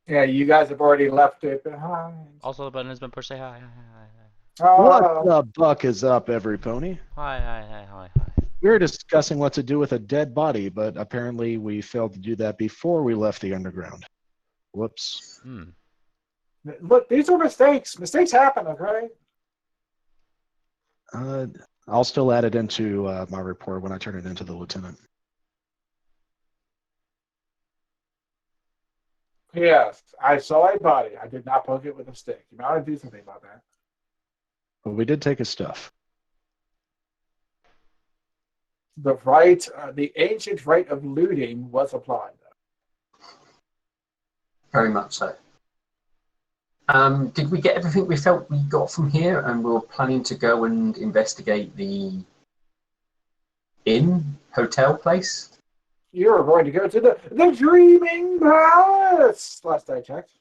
Yeah, you guys have already left it behind. Also, the button has been pushed. Say hi, hi, hi, What Oh, the buck is up, every pony? hi, hi, hi, hi, hi, hi. We were discussing what to do with a dead body, but apparently we failed to do that before we left the underground. Whoops. Hmm. look, these are mistakes. Mistakes happen, okay? Uh, I'll still add it into my report when I turn it into the lieutenant. Yes, I saw a body. I did not poke it with a stick. You might want to do something about that. But we did take his stuff. The ancient right of looting was applied. Very much so. Did we get everything we felt we got from here? And we were planning to go and investigate the inn hotel place. You're going to go to the Dreaming Palace. Last I checked.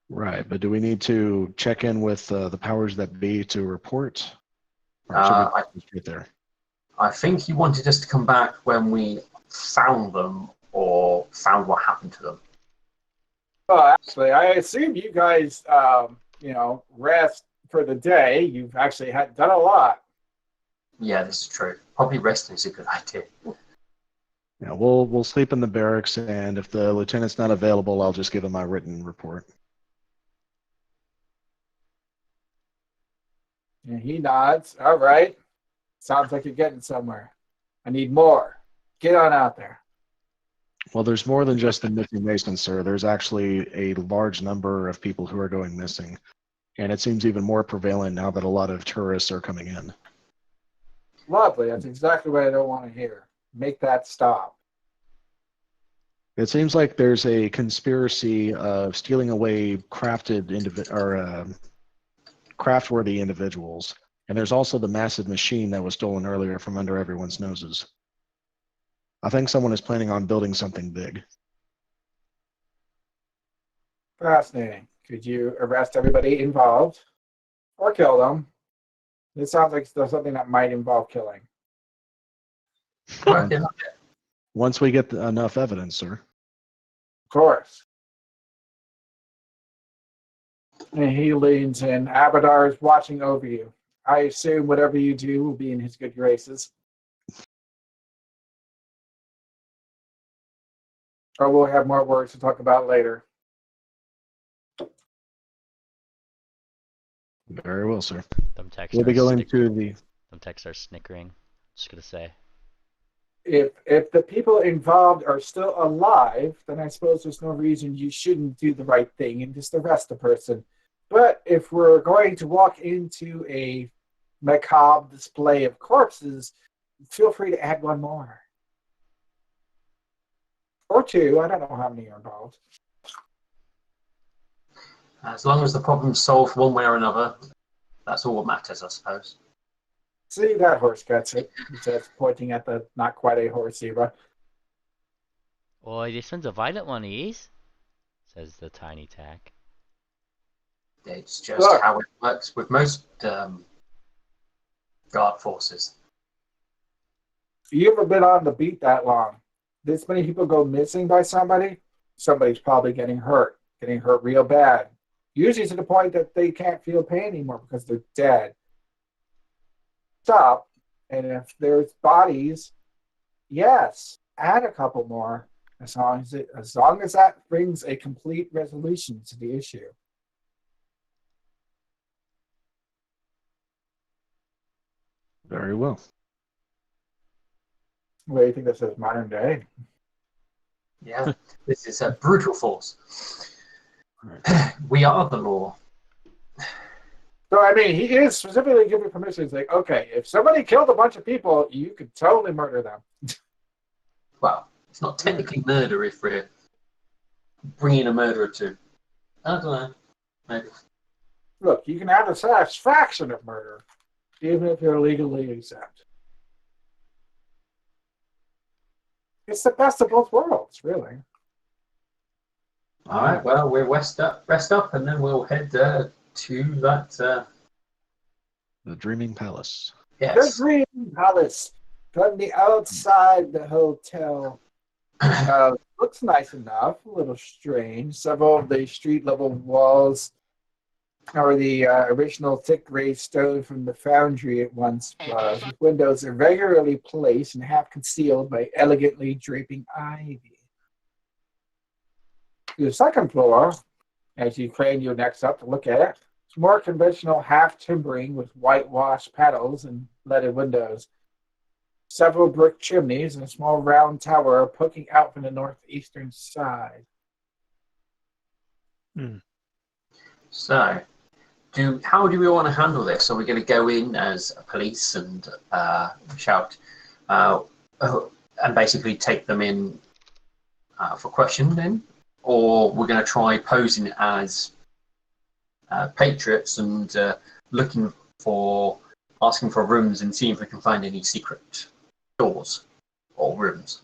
Right, but do we need to check in with the powers that be to report? Or should I, we just get there? I think you wanted us to come back when we found them or found what happened to them. Well, actually, I assume you guys, rest for the day. You've actually done a lot. Yeah, this is true. Probably resting is a good idea. Yeah, we'll sleep in the barracks, and if the lieutenant's not available, I'll just give him my written report. And he nods. All right. Sounds like you're getting somewhere. I need more. Get on out there. Well, there's more than just the missing Mason, sir. There's actually a large number of people who are going missing. And it seems even more prevalent now that a lot of tourists are coming in. Lovely. That's exactly what I don't want to hear. Make that stop. It seems like there's a conspiracy of stealing away craftworthy individuals. And there's also the massive machine that was stolen earlier from under everyone's noses. I think someone is planning on building something big. Fascinating. Could you arrest everybody involved or kill them? It sounds like there's something that might involve killing. Once we get enough evidence, sir. Of course. And he leans in. Abadar is watching over you. I assume whatever you do will be in his good graces. Or we'll have more words to talk about later. Very well, sir. Them texts We'll be are going snick- to the... Them texts are snickering. Just gonna say. If the people involved are still alive, then I suppose there's no reason you shouldn't do the right thing and just arrest the person. But if we're going to walk into a macabre display of corpses, feel free to add one more. Or two. I don't know how many are involved. As long as the problem's solved one way or another, that's all that matters, I suppose. See, that horse gets it. He says, pointing at the not quite a horse zebra. Oh, this one's a violent one, he is, says the tiny tack. It's just how it works with most guard forces. You ever been on the beat that long? This many people go missing by somebody? Somebody's probably getting hurt real bad. Usually to the point that they can't feel pain anymore because they're dead. Stop. And if there's bodies, yes, add a couple more as long as that brings a complete resolution to the issue. Very well. What do you think this is, modern day? Yeah, this is a brutal force. We are the law. So, I mean, he is specifically giving permission. He's like, okay, if somebody killed a bunch of people, you could totally murder them. Well, it's not technically murder if we're bringing a murderer to. I don't know. Maybe. Look, you can have the satisfaction of murder, even if you're legally exempt. It's the best of both worlds, really. All right. Well, we'll rest up, and then we'll head to that. The Dreaming Palace. Yes. The Dream Palace from the outside the hotel. Looks nice enough, a little strange. Several of the street level walls are the original thick gray stone from the foundry it once was, with windows irregularly placed and half concealed by elegantly draping ivy. The second floor, as you crane your necks up to look at it, it's more conventional half timbering with whitewashed panels and leaded windows. Several brick chimneys and a small round tower poking out from the northeastern side. So, how do we want to handle this? Are we going to go in as a police and shout and basically take them in for questioning, or we're going to try posing as patriots and asking for rooms and seeing if we can find any secret doors or rooms?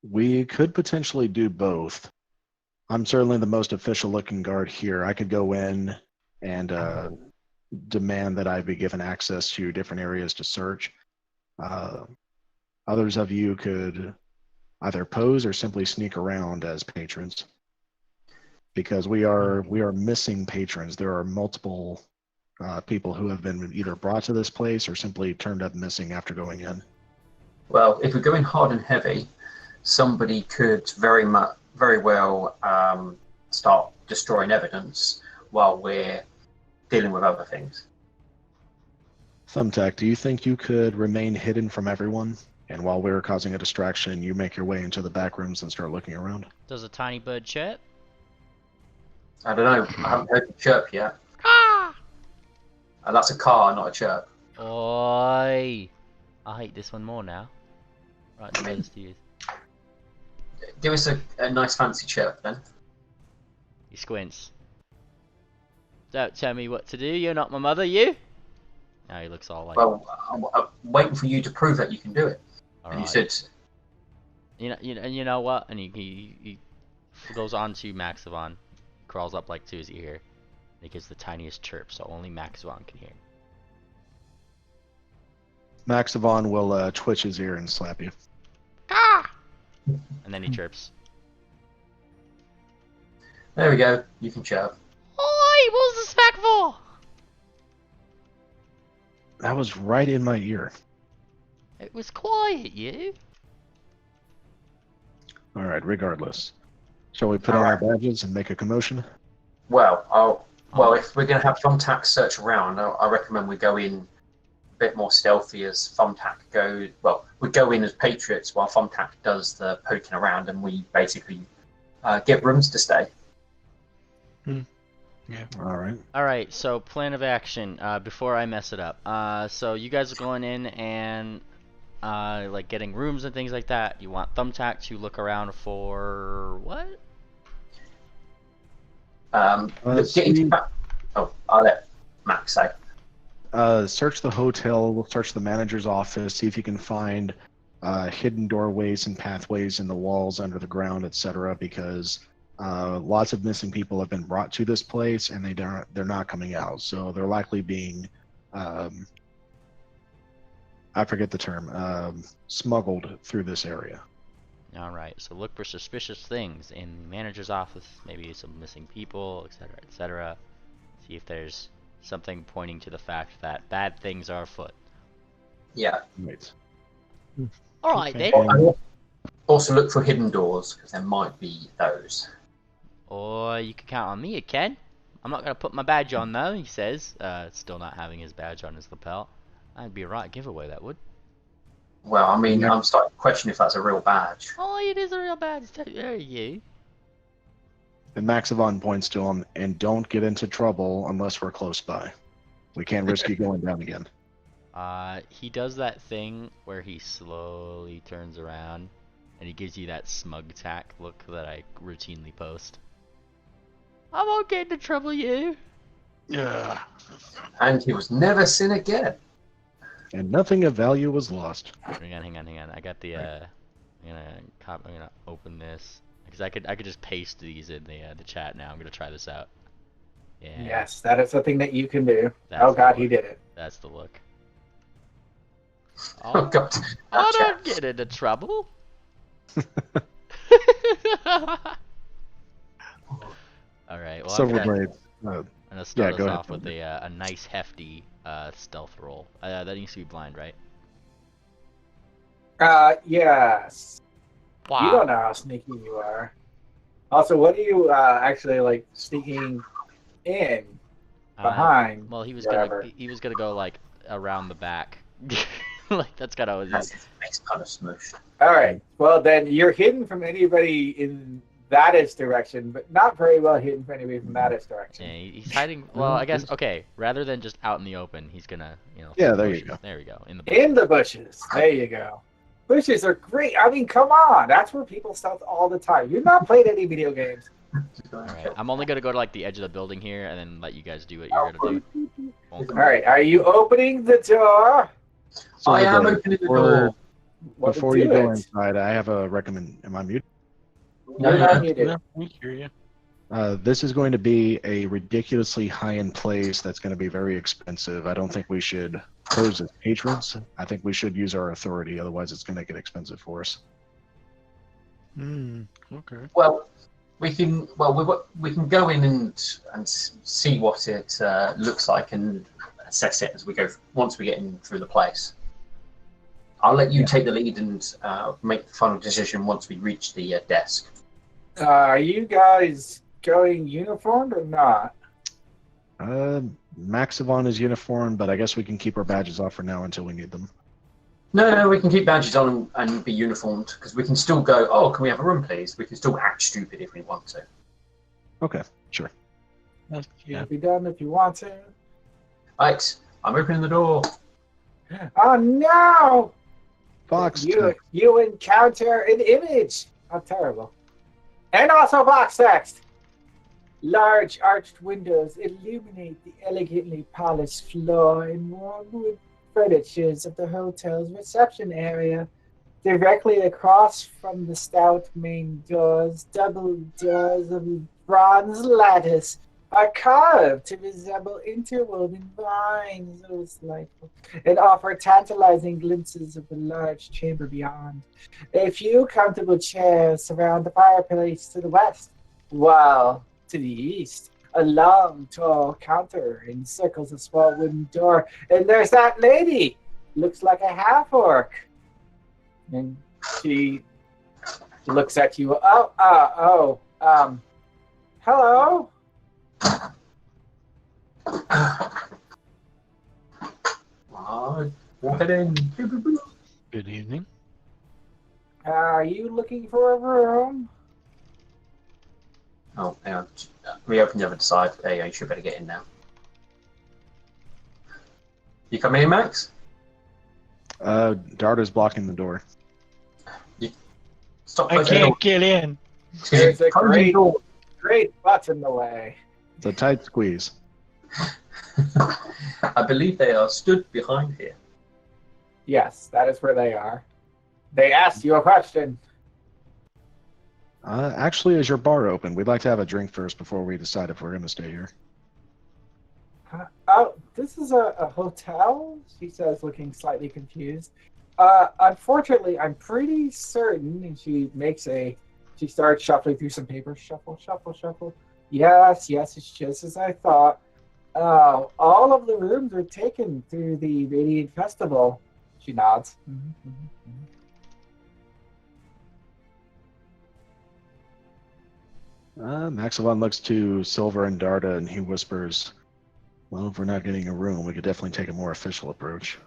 We could potentially do both. I'm certainly the most official looking guard here. I could go in and demand that I be given access to different areas to search. Others of you could either pose or simply sneak around as patrons, because we are missing patrons. There are multiple people who have been either brought to this place or simply turned up missing after going in. Well, if we're going hard and heavy, somebody could very well start destroying evidence while we're dealing with other things. Thumbtack, do you think you could remain hidden from everyone, and while we're causing a distraction, you make your way into the back rooms and start looking around? Does a tiny bird chirp? I don't know. I haven't heard the chirp yet. Ah! That's a car, not a chirp. Oi! I hate this one more now. Right, the birds to use. Give us a nice fancy chirp then. He squints. Don't tell me what to do. You're not my mother, you. Now he looks all like. Well, I'm waiting for you to prove that you can do it. All and right. you said, you know what? And he goes on to Maxivon, crawls up like to his ear, and he gives the tiniest chirp, so only Maxivon can hear. Maxivon will twitch his ear and slap you. Ah! And then he chirps. there we go. You can chirp. Oi! What was the smack for? That was right in my ear. It was quiet, you. All right, regardless. Shall we put on our badges and make a commotion? Well, if we're going to have Thumbtack search around, I recommend we go in a bit more stealthy as Thumbtack goes. Well, we go in as patriots while Thumbtack does the poking around, and we basically get rooms to stay. Yeah. All right. Alright, so plan of action, before I mess it up. So you guys are going in and, like, getting rooms and things like that. You want Thumbtack to look around for what? I'll let Max say. Search the hotel, search the manager's office, see if you can find hidden doorways and pathways in the walls, under the ground, etc. Because lots of missing people have been brought to this place, and they're not coming out. So they're likely being, I forget the term, smuggled through this area. Alright, so look for suspicious things in the manager's office, maybe some missing people, etc., etc. See if there's something pointing to the fact that bad things are afoot. Yeah. Right. Alright Okay. then. Also look for hidden doors, because there might be those. Or you can count on me, Ken. I'm not gonna put my badge on though, he says, still not having his badge on his lapel. That'd be a right giveaway, that would. Well, I mean, I'm starting to question if that's a real badge. Oh, it is a real badge. There you. And Maxivon points to him, and don't get into trouble unless we're close by. We can't risk you going down again. He does that thing where he slowly turns around and he gives you that smug tack look that I routinely post. I won't get into trouble, you. Yeah. And he was never seen again. And nothing of value was lost. Hang on. I got the I'm gonna open this because I could just paste these in the chat now. I'm gonna try this out. Yeah. Yes, that is something that you can do. That's Oh God, the he look. did it. That's the look. Oh God. I don't get into trouble. All right. Well, Silver I'm Blade. gonna start go us ahead, off with Silver. a nice hefty stealth roll. That needs to be blind, right? Yes. You don't Wow. know how sneaky you are. Also, what are you actually like sneaking in behind Well, he was wherever? gonna go like around the back. Like that's kind of what That's he. his face kind of smushed. All right. Well, then you're hidden from anybody in that direction, but not very well hidden from anybody from that direction. Yeah, he's hiding. Well, No, I guess it's- okay. Rather than just out in the open, he's gonna Yeah, through the there you bushes. go. There we go. In the bushes. In the bushes. There you go. Bushes are great. I mean, come on. That's where people stealth all the time. You've not played any video games. All right. I'm only gonna go to like the edge of the building here, and then let you guys do what you're gonna do. Won't All come right. Are you opening the door? Silver I am Blade, opening the door. Well, Before do you go it. inside, I have a recommend. Am I muted? No, You're no, not no. muted. Yeah, we hear you. This is going to be a ridiculously high-end place that's going to be very expensive. I don't think we should pose as patrons. I think we should use our authority, otherwise it's going to get expensive for us. Okay. Well, we can go in and see what it looks like and assess it as we go once we get in through the place. I'll let you take the lead and make the final decision once we reach the desk. Are you guys going uniformed or not? Maxivon is uniform, but I guess we can keep our badges off for now until we need them. No, we can keep badges on and be uniformed because we can still go, oh, can we have a room, please? We can still act stupid if we want to. Okay, sure. Yeah. It'll be done if you want to. Right, I'm opening the door. Oh no! Fox, You encounter an image. How terrible. And also box text. Large arched windows illuminate the elegantly polished floor and warm wood furnitures of the hotel's reception area. Directly across from the stout main doors, double doors of bronze lattice are carved to resemble interwoven vines. Oh, it's delightful. And offer tantalizing glimpses of the large chamber beyond. A few comfortable chairs surround the fireplace to the west, while to the east, a long, tall counter encircles a small wooden door. And there's that lady! Looks like a half-orc. And she looks at you. Hello? Walk it in. Good evening. Are you looking for a room? Oh, hang on. We open the other side. There you go. You should better get in now. You coming in, Max? Darda's blocking the door. Stop I closing the door. can't get in. There's a Closing the door. great butt in the way. It's a tight squeeze. I believe they are stood behind here. Yes, that is where they are. They asked you a question. Actually, is your bar open? We'd like to have a drink first before we decide if we're going to stay here. Oh, this is a hotel? She says, looking slightly confused. Unfortunately, I'm pretty certain, and she starts shuffling through some papers. Shuffle, shuffle, shuffle. Yes, it's just as I thought. All of the rooms are taken through the Radiant Festival. She nods. Maxivon looks to Silver and Darda, and he whispers, well, if we're not getting a room, we could definitely take a more official approach.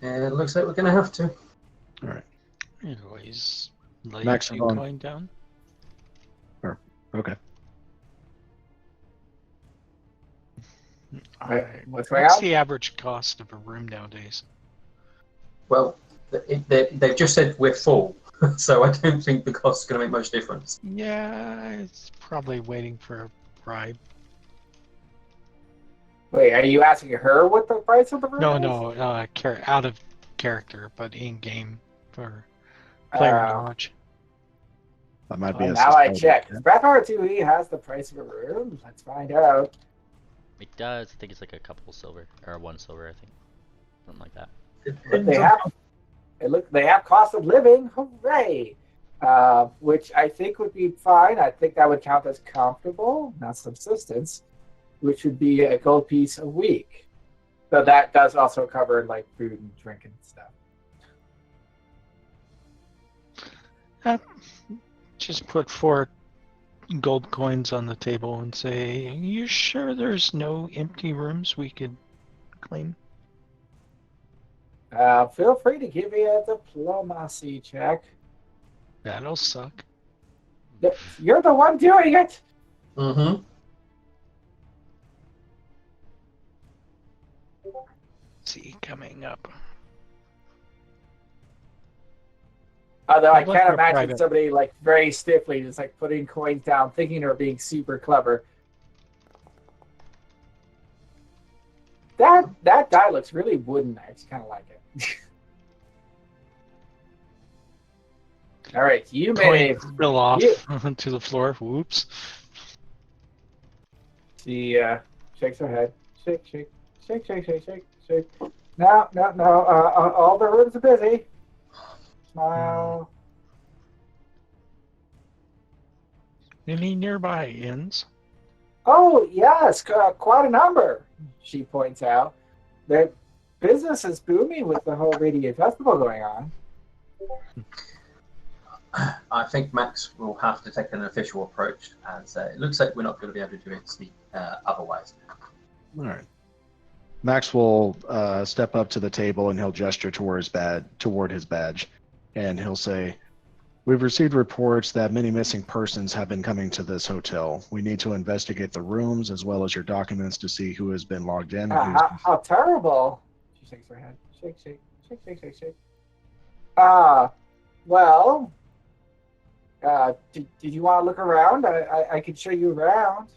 It looks like we're going to have to. All right. Anyways, light Maximum. going down. Okay. What's going What's on? the average cost of a room nowadays? Well, they've just said we're full, so I don't think the cost is going to make much difference. Yeah, it's probably waiting for a bribe. Wait, are you asking her what the price of the room is? No, out of character, but in game for player knowledge. That might be Well, a now I suspect. check. Breathheart 2E has the price of a room. Let's find out. It does. I think it's like a couple silver or 1 silver. I think something like that. But they have cost of living. Hooray! which I think would be fine. I think that would count as comfortable, not subsistence, which would be a gold piece a week. So that does also cover like food and drink and stuff. Just put 4 gold coins on the table and say, "You sure there's no empty rooms we could claim?" Feel free to give me a diplomacy check. That'll suck. You're the one doing it. Mm-hmm. See, coming up. Although I Well, can't let's go imagine private. somebody like very stiffly just like putting coins down, thinking they're being super clever. That die looks really wooden. I just kind of like it. All right, you may. Coin spill off you- to the floor. Whoops. She shakes her head. Shake, shake, shake, shake, shake, shake, shake. No. All the rooms are busy. Smile. Any nearby inns? Oh, yes, quite a number, she points out. Their business is booming with the whole radio festival going on. I think Max will have to take an official approach, as it looks like we're not going to be able to do it otherwise. All right. Max will step up to the table and he'll gesture toward his badge, and he'll say, "We've received reports that many missing persons have been coming to this hotel. We need to investigate the rooms as well as your documents to see who has been logged in. And How terrible. She shakes her head. Shake, shake, shake, shake, shake, shake. Well, did you want to look around? I could show you around.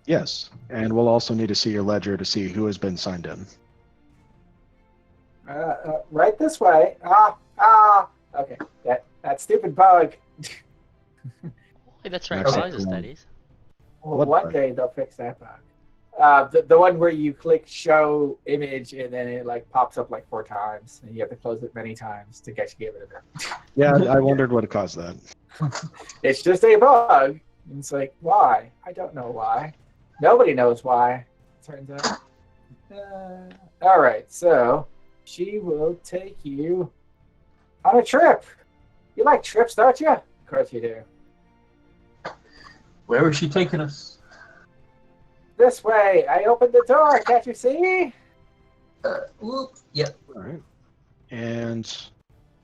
Yes, and we'll also need to see your ledger to see who has been signed in." Right this way. Okay. That stupid bug. Hey, that's right. Okay. Eliza studies. Well, What one bug? day they'll fix that bug. The one where you click show image and then it like pops up like 4 times and you have to close it many times to get rid of it. Yeah, I wondered what caused that. It's just a bug. And it's like, why? I don't know why. Nobody knows why, turns out. All right, so she will take you on a trip. You like trips, don't you? Of course you do. Where is she taking us? This way. I opened the door. Can't you see? Yep. All right. And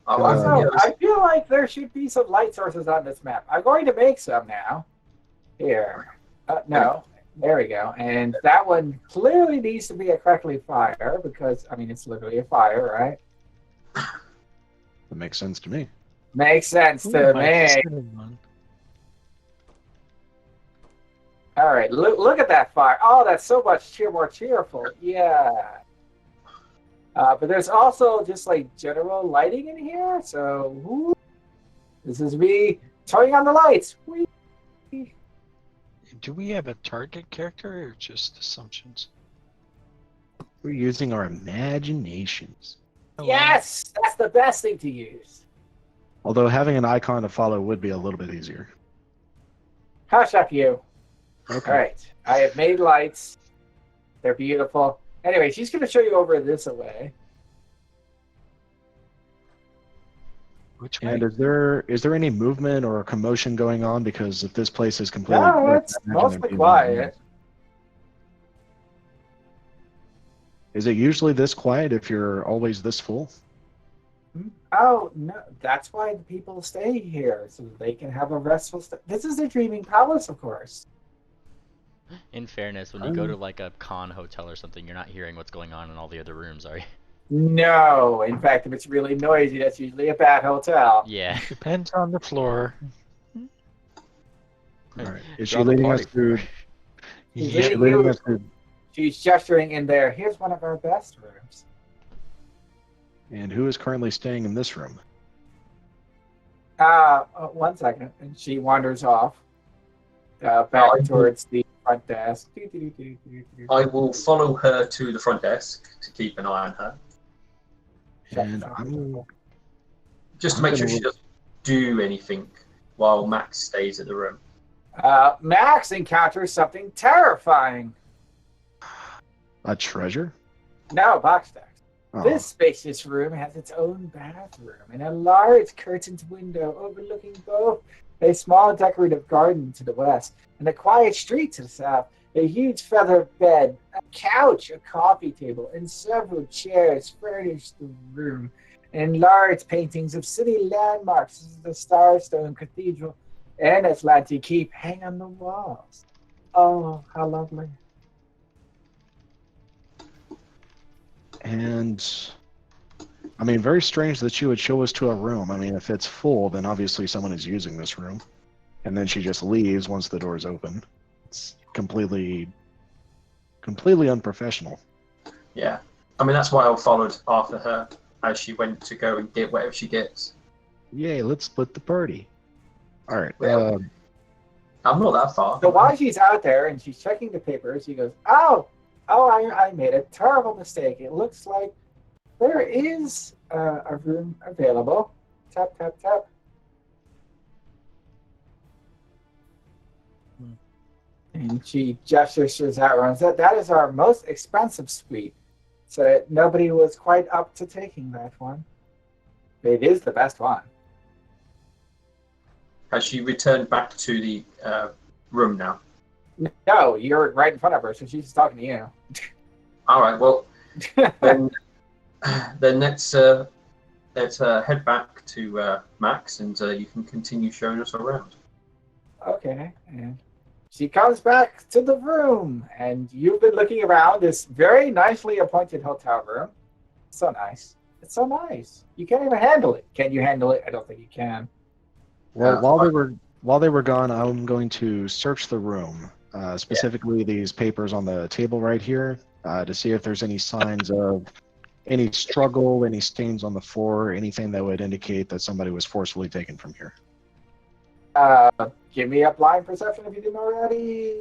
Oh, Also, yes. I feel like there should be some light sources on this map. I'm going to make some now. Here. No. There we go. And that one clearly needs to be a crackly fire because, I mean, it's literally a fire, right? that makes sense to me. Makes sense Ooh, to I me. considered one. All right, look at that fire. Oh, that's so much more cheerful. Yeah. But there's also just like general lighting in here. So whoo, this is me turning on the lights. Whee. Do we have a target character or just assumptions? We're using our imaginations. Yes, that's the best thing to use. Although having an icon to follow would be a little bit easier. Hush up, you. Okay. All right, I have made lights. They're beautiful. Anyway, she's going to show you over this way. Which way? And is there any movement or commotion going on? Because if this place is completely No, it's I imagine there'd mostly be quiet. Is it usually this quiet if you're always this full? Oh, no, that's why the people stay here, so that they can have a restful stay. This is a dreaming palace, of course. In fairness, when you go to like a con hotel or something, you're not hearing what's going on in all the other rooms, are you? No, in fact, if it's really noisy, that's usually a bad hotel. Yeah. Depends on the floor. All right. Is she Draw the leading us party through? for- She's Is she leading leading you- us through? She's gesturing in there. Here's one of our best rooms. And who is currently staying in this room? 1 second, and she wanders off back Oh, towards the front desk. I will follow her to the front desk to keep an eye on her. And I'm Just to I'm make sure gonna she doesn't do anything while Max stays at the room. Max encounters something terrifying. a treasure. No, box stacks. Oh, This spacious room has its own bathroom and a large curtained window overlooking both a small decorative garden to the west and a quiet street to the south. A huge feather bed, a couch, a coffee table, and several chairs furnish the room. And large paintings of city landmarks, such as the Starstone Cathedral and Atlantic Keep, hang on the walls. Oh, how lovely. and I mean, very strange that she would show us to a room. I mean, if it's full, then obviously someone is using this room, and then she just leaves once the door is open. It's completely unprofessional. Yeah. I mean, that's why I followed after her as she went to go and get whatever she gets. Yay, let's split the party. All right. Well, I'm not that far. So while she's out there and she's checking the papers, she goes, I made a terrible mistake. It looks like there is a room available. Tap, tap, tap. And she gestures out and says, that is our most expensive suite. So nobody was quite up to taking that one. It is the best one. Has she returned back to the room now? No, you're right in front of her, so she's talking to you. All right. Well, then let's head back to Max, and you can continue showing us around. Okay. And she comes back to the room, and you've been looking around this very nicely appointed hotel room. So nice. It's so nice. You can't even handle it. Can you handle it? I don't think you can. Well, while they were gone, I'm going to search the room, specifically these papers on the table right here, to see if there's any signs of any struggle, any stains on the floor, anything that would indicate that somebody was forcefully taken from here. Give me a blind perception if you didn't already.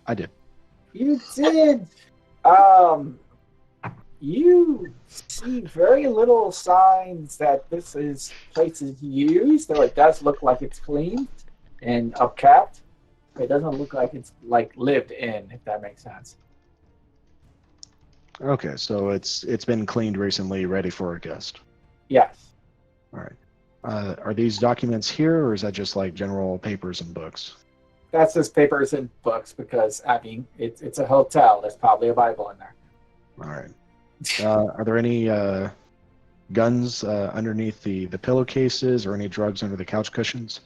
I did. You did. You see very little signs that this place is used, though it does look like it's cleaned and upkept. It doesn't look like it's lived in, if that makes sense. Okay, so it's been cleaned recently, ready for a guest. Yes. All right. Are these documents here, or is that just like general papers and books? That's just papers and books because, I mean, it's a hotel. There's probably a Bible in there. All right. Are there any guns underneath the pillowcases, or any drugs under the couch cushions?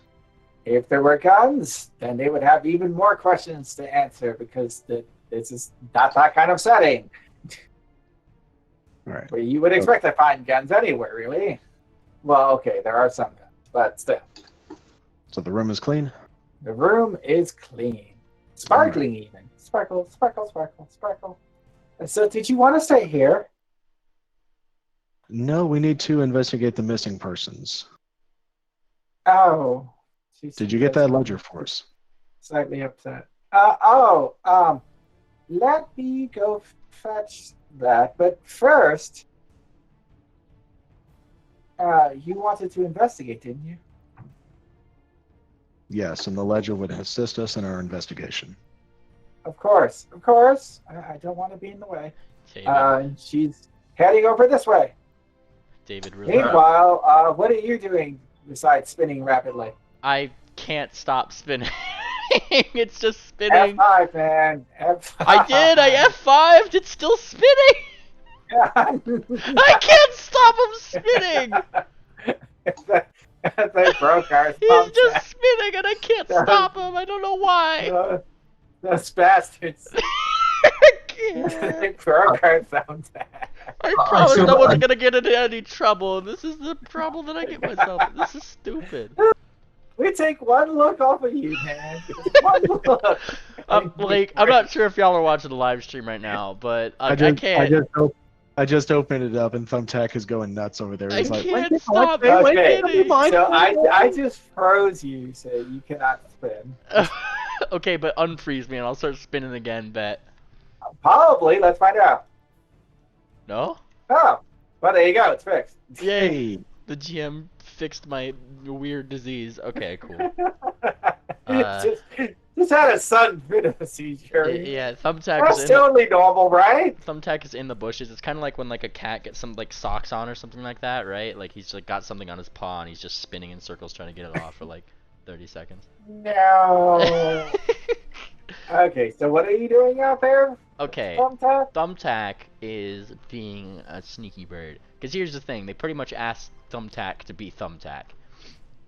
If there were guns, then they would have even more questions to answer because this is not that kind of setting. All right. Where you would expect to find guns anywhere, really. Well, okay, there are some guns, but still. So the room is clean? The room is clean. Sparkling even. Sparkle, sparkle, sparkle, sparkle. And so did you want to stay here? No, we need to investigate the missing persons. Oh. Did you get that ledger for us? Slightly upset. Let me go fetch that. But first, you wanted to investigate, didn't you? Yes, and the ledger would assist us in our investigation. Of course, of course. I don't want to be in the way. David, She's heading over this way. David, really. Meanwhile, what are you doing besides spinning rapidly? I can't stop spinning. It's just spinning. F5, man. F5. I did. I F5'd. It's still spinning. I can't stop him spinning. They broke our He's just spinning, and I can't stop him. I don't know why. Those bastards. I can't. They broke our thumbtack. I promised I wasn't gonna get into any trouble. This is the trouble that I get myself in. This is stupid. We take one look off of you, man. Just one look. I'm not sure if y'all are watching the live stream right now, but I can't. I just opened it up, and Thumbtack is going nuts over there. I He's like, can't stop it. Okay, Spinning. so I just froze you, so you cannot spin. Okay, but unfreeze me, and I'll start spinning again. Bet. Probably. Let's find out. No? Oh, Well, there you go. It's fixed. Yay! The GM fixed my weird disease. Okay, cool. just had a sudden bit of a seizure. Yeah, Thumbtack That's is in totally normal, right? Thumbtack is in the bushes. It's kind of like when like a cat gets some like socks on or something like that, right? Like he's like got something on his paw and he's just spinning in circles trying to get it off for like 30 seconds. No. Okay, so what are you doing out there? Okay, Thumbtack? Thumbtack is being a sneaky bird. Because here's the thing, they pretty much asked Thumbtack to be Thumbtack.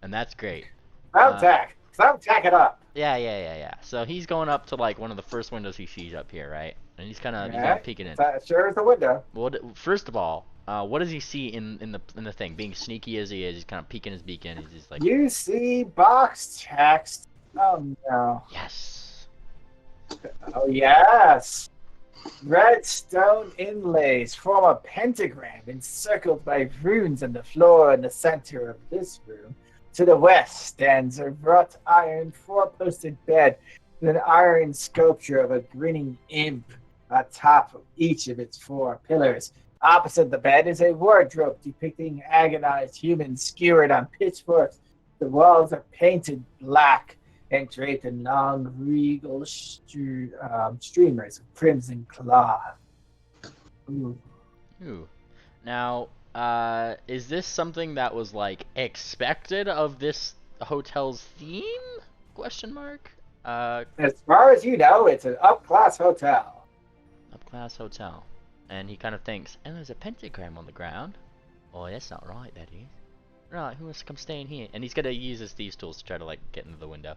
And that's great. Thumbtack. Thumbtack it up. Yeah. So he's going up to like one of the first windows he sees up here, right? And he's kind of Yeah, peeking in. That sure is a window. Well, first of all, what does he see in the thing? Being sneaky as he is, he's kind of peeking his beak in. He's just like, You see box text. Oh no. yes. Oh yes. Red stone inlays form a pentagram encircled by runes on the floor in the center of this room. To the west stands a wrought iron four-posted bed with an iron sculpture of a grinning imp atop of each of its four pillars. Opposite the bed is a wardrobe depicting agonized humans skewered on pitchforks. The walls are painted black and draped in long regal streamers of crimson cloth. Ooh. Ooh. Now, is this something that was like expected of this hotel's theme? Question mark. As far as you know, it's an up-class hotel. Up-class hotel. And he kind of thinks, and there's a pentagram on the ground. Oh, that's not right, that is. Right, who wants to come stay in here? And he's gonna use his thieves' tools to try to like get into the window.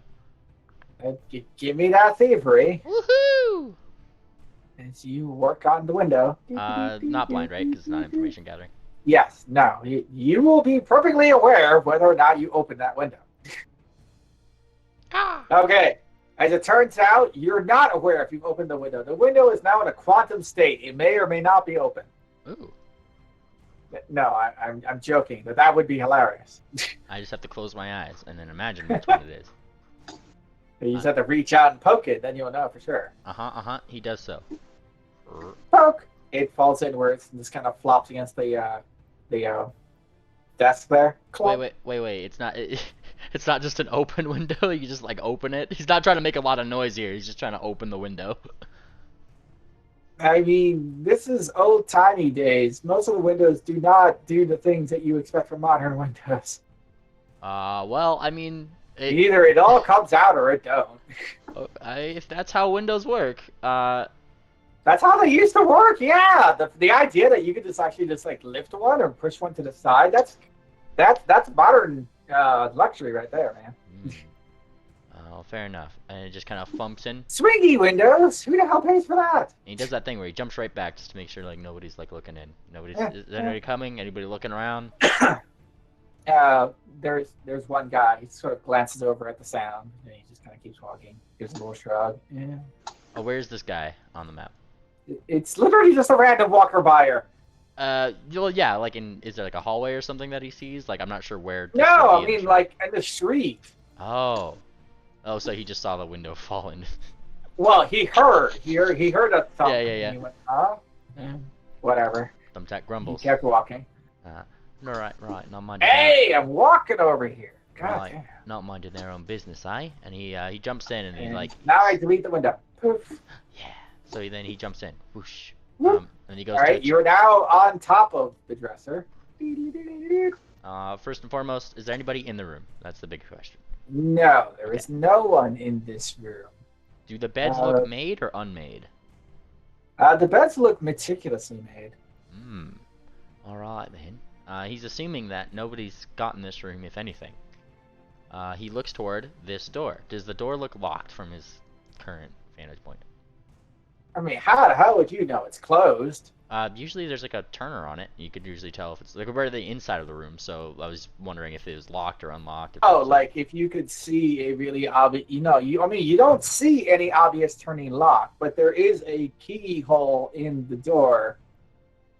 Give me that thievery Woohoo! as you work on the window. Not blind, right? Because it's not information gathering. Yes, no. You will be perfectly aware of whether or not you open that window. Okay. As it turns out, you're not aware if you've opened the window. The window is now in a quantum state. It may or may not be open. Ooh. No, I'm joking. But that would be hilarious. I just have to close my eyes and then imagine which one it is. You just have to reach out and poke it, then you'll know for sure. He does so. Poke! It falls inwards and just kind of flops against the desk there. Clunk. Wait. It's not just an open window. You just like open it. He's not trying to make a lot of noise here. He's just trying to open the window. I mean, this is old-timey days. Most of the windows do not do the things that you expect from modern windows. Well, I mean, Either it all comes out or it don't. If that's how windows work, That's how they used to work. Yeah, the idea that you could just actually just like lift one or push one to the side. That's modern luxury right there, man. Oh, fair enough. And it just kind of thumps in. Swingy windows. Who the hell pays for that? And he does that thing where he jumps right back just to make sure like nobody's like looking in. Yeah, Is anybody coming? Anybody looking around? There's one guy. He sort of glances over at the sound and he just kind of keeps walking. Gives a little shrug. Yeah. Oh, where's this guy on the map? It's literally just a random walker buyer. Well, yeah, like is there like a hallway or something that he sees? Like, I'm not sure where. No, I mean like in the street. Oh, so he just saw the window fall in. Well, he heard a thump. Yeah. And he went, huh? Whatever. Thumbtack grumbles. He kept walking. Right. Not minding. Hey, I'm walking over here. God damn. Not minding their own business, eh? And he jumps in and he's like. Now I delete the window. Poof. Yeah. So then he jumps in. Whoosh. Whoop. And he goes. All right, you're now on top of the dresser. First and foremost, is there anybody in the room? That's the big question. No, there is no one in this room. Do the beds look made or unmade? The beds look meticulously made. All right then. He's assuming that nobody's gotten this room, if anything. He looks toward this door. Does the door look locked from his current vantage point? I mean, how the hell would you know it's closed? Usually there's like a turner on it. You could usually tell if it's like we're the inside of the room, so I was wondering if it was locked or unlocked. Like if you could see a really obvious, you don't see any obvious turning lock, but there is a keyhole in the door,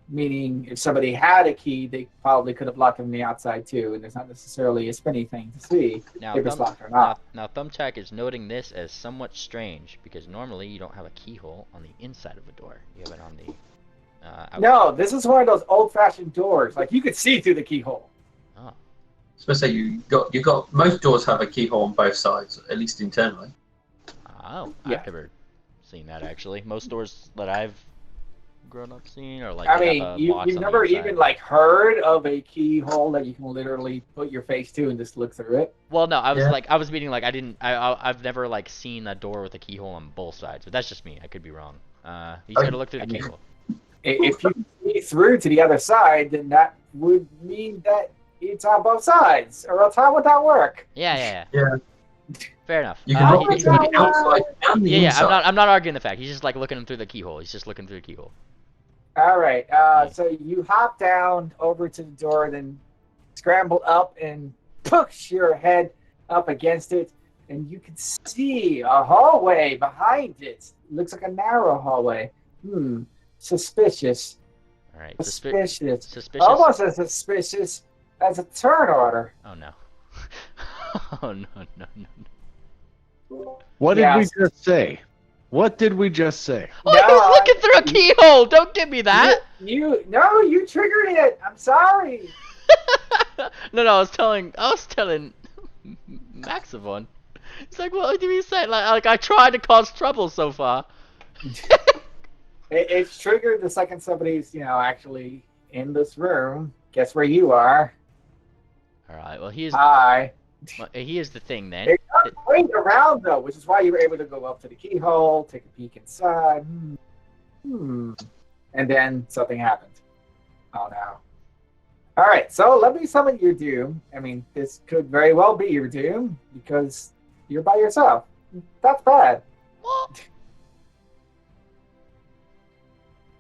meaning if somebody had a key, they probably could have locked it from the outside too, and there's not necessarily a spinny thing to see if it's locked or not. Now Thumbtack is noting this as somewhat strange because normally you don't have a keyhole on the inside of a door. You have it on the No, this is one of those old-fashioned doors. Like you could see through the keyhole. Oh. Supposed to say you got most doors have a keyhole on both sides, at least internally. Oh, Yeah. I've never seen that actually. Most doors that I've grown up seeing are like I they mean, have a you've box on the never inside. even like heard of a keyhole that you can literally put your face to and just look through it. Well, no, I was Yeah. meaning like I've never like seen a door with a keyhole on both sides, but that's just me. I could be wrong. You just gotta look through the keyhole. If you see through to the other side, then that would mean that it's on both sides, or else how would that work? Yeah. Yeah. Fair enough. You can look he's through the looking- outside and the Yeah. inside. I'm not arguing the fact. He's just like looking through the keyhole. He's just looking through the keyhole. All right. So you hop down over to the door, then scramble up and push your head up against it, and you can see a hallway behind it. Looks like a narrow hallway. Suspicious. All right. Suspicious. Suspicious. Almost as suspicious as a turn order. Oh no. Oh no. What did Yes. we just say? What did we just say? Oh, he was looking through a keyhole. Don't give me that. You triggered it. I'm sorry. No, I was telling Maximon. He's like, what do you say? Like I tried to cause trouble so far. It's triggered the second somebody's, actually in this room. Guess where you are? All right. Well, he is the thing then. It does wait around though, which is why you were able to go up to the keyhole, take a peek inside. And then something happened. Oh no. All right, so let me summon your doom. I mean, this could very well be your doom because you're by yourself. That's bad. What?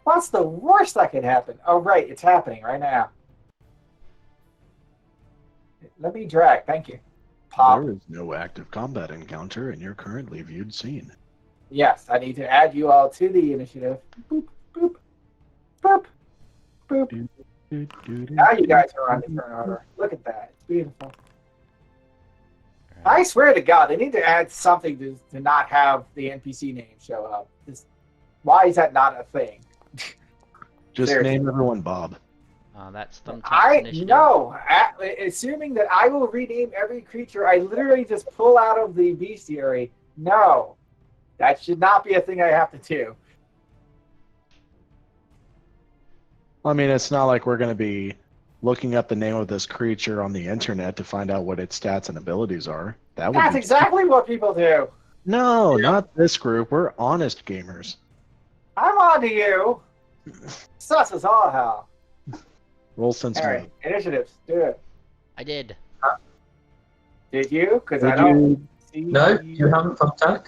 What's the worst that could happen? Oh, right, it's happening right now. Let me drag. Thank you. Pop. There is no active combat encounter in your currently viewed scene. Yes, I need to add you all to the initiative. Boop, boop, boop, boop. Now you guys are on the turn order. Look at that. It's beautiful. I swear to God, they need to add something to not have the NPC name show up. Why is that not a thing? Just Seriously. name everyone Bob. That's Thumbtack's I initiative. no. Assuming that I will rename every creature I literally just pull out of the bestiary. No, that should not be a thing I have to do. I mean, it's not like we're going to be looking up the name of this creature on the internet to find out what its stats and abilities are. That would That's be... exactly what people do. No, not this group. We're honest gamers. I'm on to you. Sus as all hell. Roll sense All right, initiatives. Do it. I did. Did you? Because I Did don't see. No, you haven't thumbtack.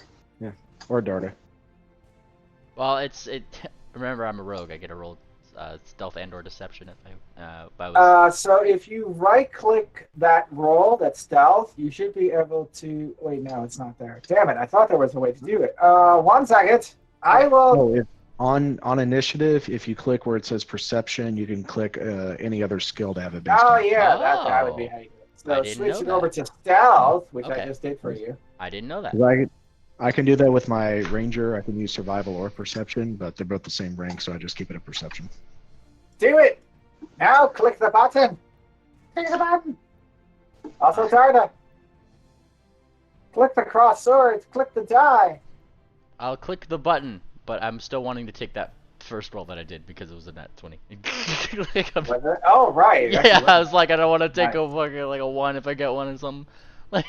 or Darda. Well, remember, I'm a rogue. I get to roll stealth and/or deception if I was. So if you right-click that roll, that stealth, you should be able to. Wait, no, it's not there. Damn it! I thought there was a way to do it. 1 second. I will. On initiative, if you click where it says perception, you can click any other skill to have it based Oh on. yeah, that would be how you do it. I So didn't switch know it that. over to stealth, which Okay. I just did for you. I didn't know that. 'Cause I can do that with my ranger. I can use survival or perception, but they're both the same rank, so I just keep it at perception. Do it. Now click the button. Click the button. Also, Darda. Click the cross swords. Click the die. I'll click the button, but I'm still wanting to take that first roll that I did because it was a nat 20. Was it? Oh right. Yeah, I was like, I don't want to take Nice. a fucking like a 1 if I get 1 or something. Like,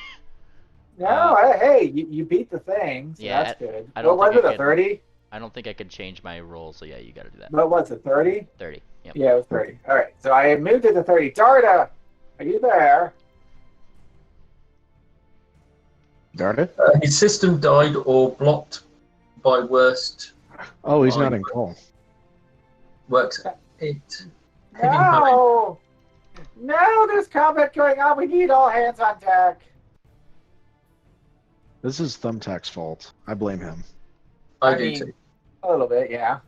No, hey, you beat the thing, so Yeah, that's good. I don't What was think it, I a could- 30? I don't think I could change my roll, so yeah, you got to do that. What was it, 30? 30. Yep. Yeah, it was 30. All right, so I moved it to 30. Darda, are you there? Darda? His system died or blocked by worst. Oh, he's not in call. Works. It. Hang on, No, there's combat going on. We need all hands on deck. This is Thumbtack's fault. I blame him. I I do mean- too. A little bit, yeah.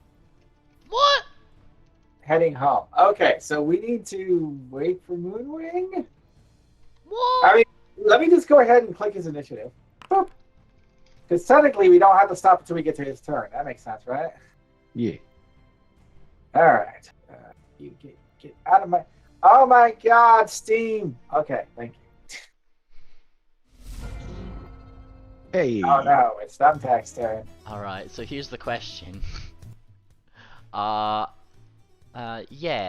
What? Heading home. Okay, so we need to wait for Moonwing. What? I mean, let me just go ahead and click his initiative. Because technically, we don't have to stop until we get to his turn. That makes sense, right? Yeah. All right. You get out of my. Oh my God, Steam. Okay, thank you. Hey. Oh no, it's Thumbtack's turn. Alright, so here's the question. Yeah.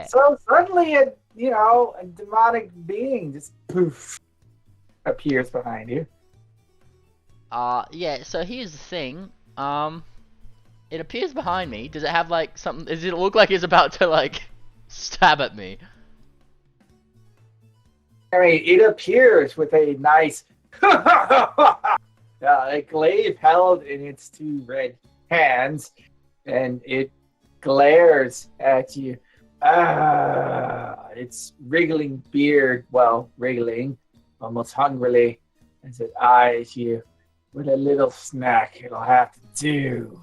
So suddenly, a demonic being just poof appears behind you. Yeah, so here's the thing. It appears behind me. Does it have, like, something... Does it look like it's about to, like, stab at me? I mean, it appears with a nice a glaive held in its two red hands, and it glares at you. Its wriggling beard, wriggling, almost hungrily, as it eyes you with a little snack. It'll have to do.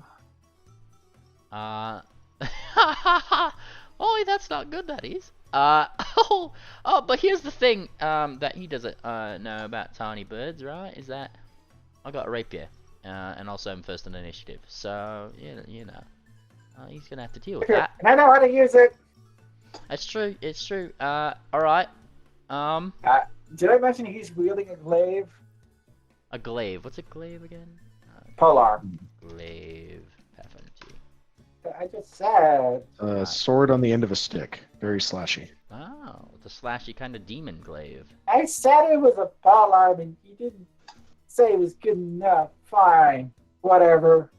Oh, that's not good, that is. But here's the thing, that he doesn't, know about tiny birds, right? Is that I got a rapier, and also I'm first on initiative, so, you know, he's gonna have to deal with that. And I know how to use it. It's true, alright, Did I mention he's wielding a glaive? a glaive, what's a glaive again? Polearm. Glaive, FMG. I just said. Sword on the end of a stick. Very slashy. Oh, the slashy kind of demon glaive. I said it was a polearm, and you didn't say it was good enough. Fine, whatever.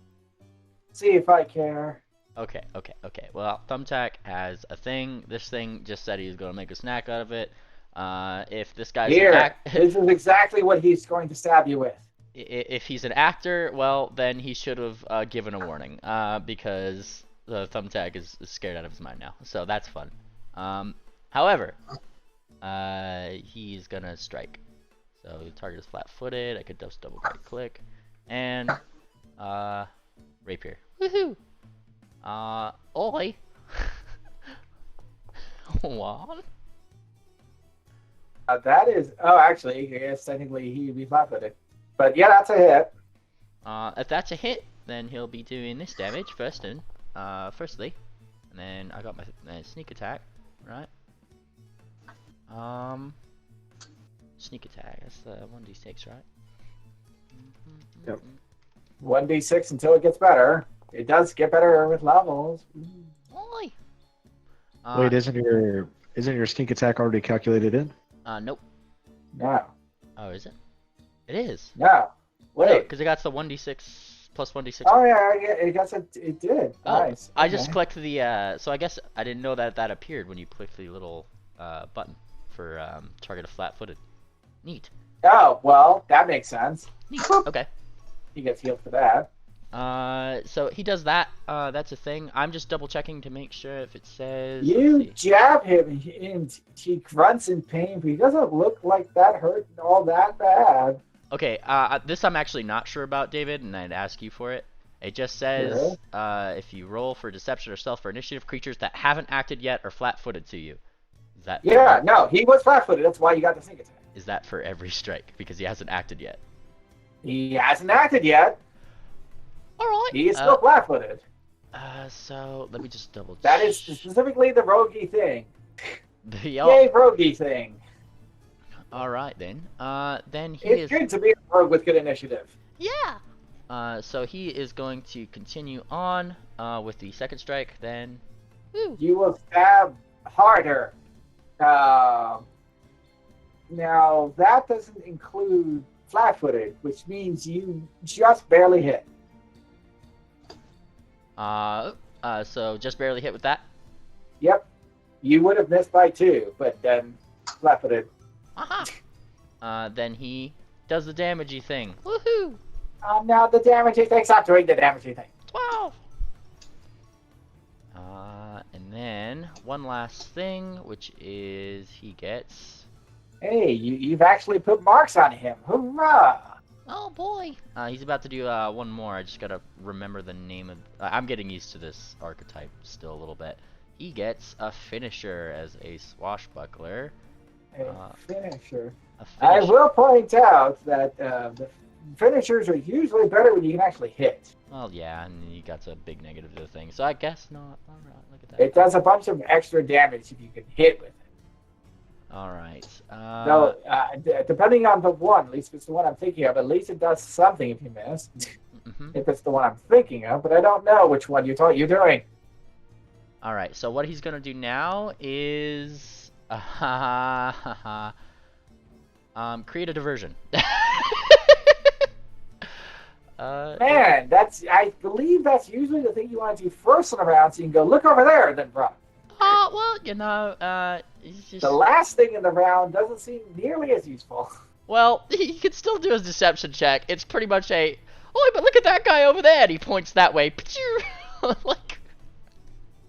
See if I care. Okay. Well, Thumbtack has a thing. This thing just said he was going to make a snack out of it. If this guy's Here, this is exactly what he's going to stab you with. If he's an actor, well, then he should have given a warning. Because the Thumbtack is scared out of his mind now. So that's fun. However, he's gonna strike. So the target is flat-footed. I could just double right click, and rapier. Woohoo! Oi! What? That is. Oh, actually, yes, technically he'd be flat-footed. But yeah, that's a hit. If that's a hit, then he'll be doing this damage firstly, and then I got my sneak attack, right? Sneak attack. That's the 1d6, right? Yep. 1d6 until it gets better. It does get better with levels. Oi! Wait, isn't your sneak attack already calculated in? Nope. No. Oh, is it? It is. No. Wait. Because it got the 1d6 plus 1d6. Oh yeah, I guess it did. Oh, Nice. I just clicked the, so I guess I didn't know that appeared when you clicked the little button for target of flat-footed. Neat. Oh, well, that makes sense. Neat. Okay. He gets healed for that. So he does that. That's a thing. I'm just double checking to make sure if it says. You jab him, and he grunts in pain, but he doesn't look like that hurt all that bad. Okay. This I'm actually not sure about, David, and I'd ask you for it. It just says if you roll for deception or stealth for initiative, creatures that haven't acted yet are flat-footed to you. Is that? Yeah, no, he was flat-footed. That's why you got the sneak attack. Is that for every strike? Because he hasn't acted yet. He hasn't acted yet. Alright. He is still flat-footed. So let me just double check. That is specifically the roguey thing. The Yay, roguey thing. Alright then. Then he It's good to be a rogue with good initiative. Yeah! So he is going to continue on with the second strike, then. Woo. You will stab harder. Now, that doesn't include flat-footed, which means you just barely hit. So just barely hit with that? Yep. You would have missed by 2, but then flat-footed. Aha! Then he does the damagey thing. Woohoo! Now the damagey thing. Stop doing the damagey thing. 12! And then one last thing, which is he gets... Hey, you've actually put marks on him. Hurrah! Oh boy! He's about to do one more. I just gotta remember the name of... I'm getting used to this archetype still a little bit. He gets a finisher as a swashbuckler. A finisher. A I finisher. will point out that finishers are usually better when you can actually hit. Well, yeah, and you got a big negative to the thing, so I guess not. All right, look at that. It does a bunch of extra damage if you can hit with it. All right. No, depending on the one, at least if it's the one I'm thinking of, at least it does something if you miss. Mm-hmm. If it's the one I'm thinking of, but I don't know which one you're doing. All right. So what he's gonna do now is create a diversion. Man, I believe that's usually the thing you want to do first in a round, so you can go look over there and then run. Oh, well, you know, he's just... The last thing in the round doesn't seem nearly as useful. Well, he can still do his deception check. It's pretty much a, oh, but look at that guy over there, and he points that way. Like...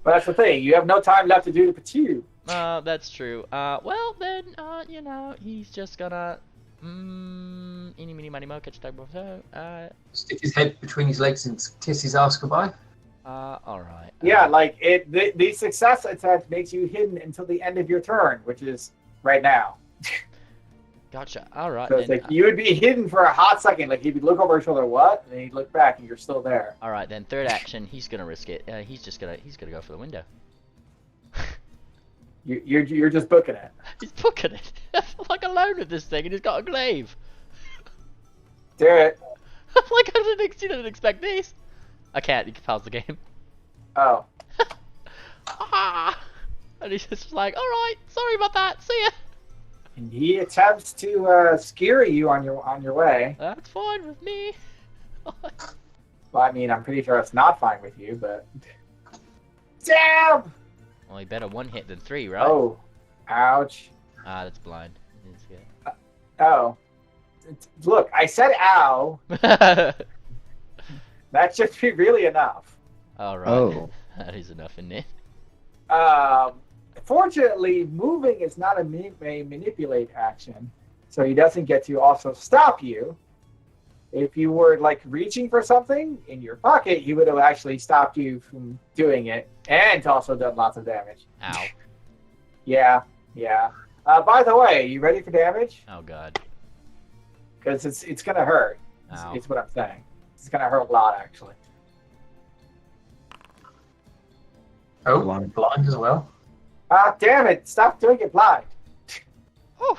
But that's the thing, you have no time left to do the pachu. That's true. Well, then, you know, he's just gonna... eeny, meeny, miny, moe, catch a tug, Stick his head between his legs and kiss his ass goodbye. Alright. Yeah, like, the success attempt makes you hidden until the end of your turn, which is right now. Gotcha. Alright, So it's like, you would be hidden for a hot second, like, he'd look over his shoulder, what? And then he'd look back, and you're still there. Alright, then, third action, he's gonna risk it. He's gonna go for the window. You're just booking it. He's booking it. I'm like alone with this thing, and he's got a glaive. Do it. Like, you didn't expect this. I can't, you can pause the game. Oh. And he's just like, alright, sorry about that, see ya. And he attempts to scare you on your way. That's fine with me. Well, I mean, I'm pretty sure it's not fine with you, but... Damn! Well, he better one hit than three, right? Oh. Ouch. Ah, that's blind. Oh. Look, I said ow. That should be really enough. Alright. Oh. That is enough, isn't it? Fortunately, moving is not a manipulate action, so he doesn't get to also stop you. If you were, like, reaching for something in your pocket, he would have actually stopped you from doing it, and also done lots of damage. Ow. Yeah. By the way, you ready for damage? Oh, God. Because it's going to hurt. Ow. It's what I'm saying. It's going to hurt a lot, actually. Oh, blind as well. Ah, damn it. Stop doing it blind. Ooh.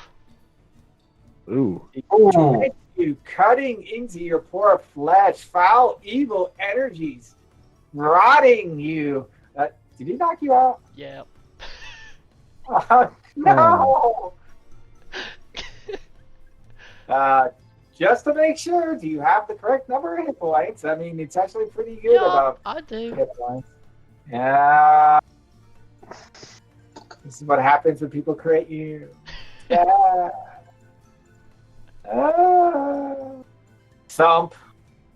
Ooh. You cutting into your poor flesh, foul, evil energies, rotting you. Did he knock you out? Yeah. No. Just to make sure, do you have the correct number of hit points? I mean, it's actually pretty good Yeah, about I do. hit points. Yeah. This is what happens when people create you. Yeah. Thump.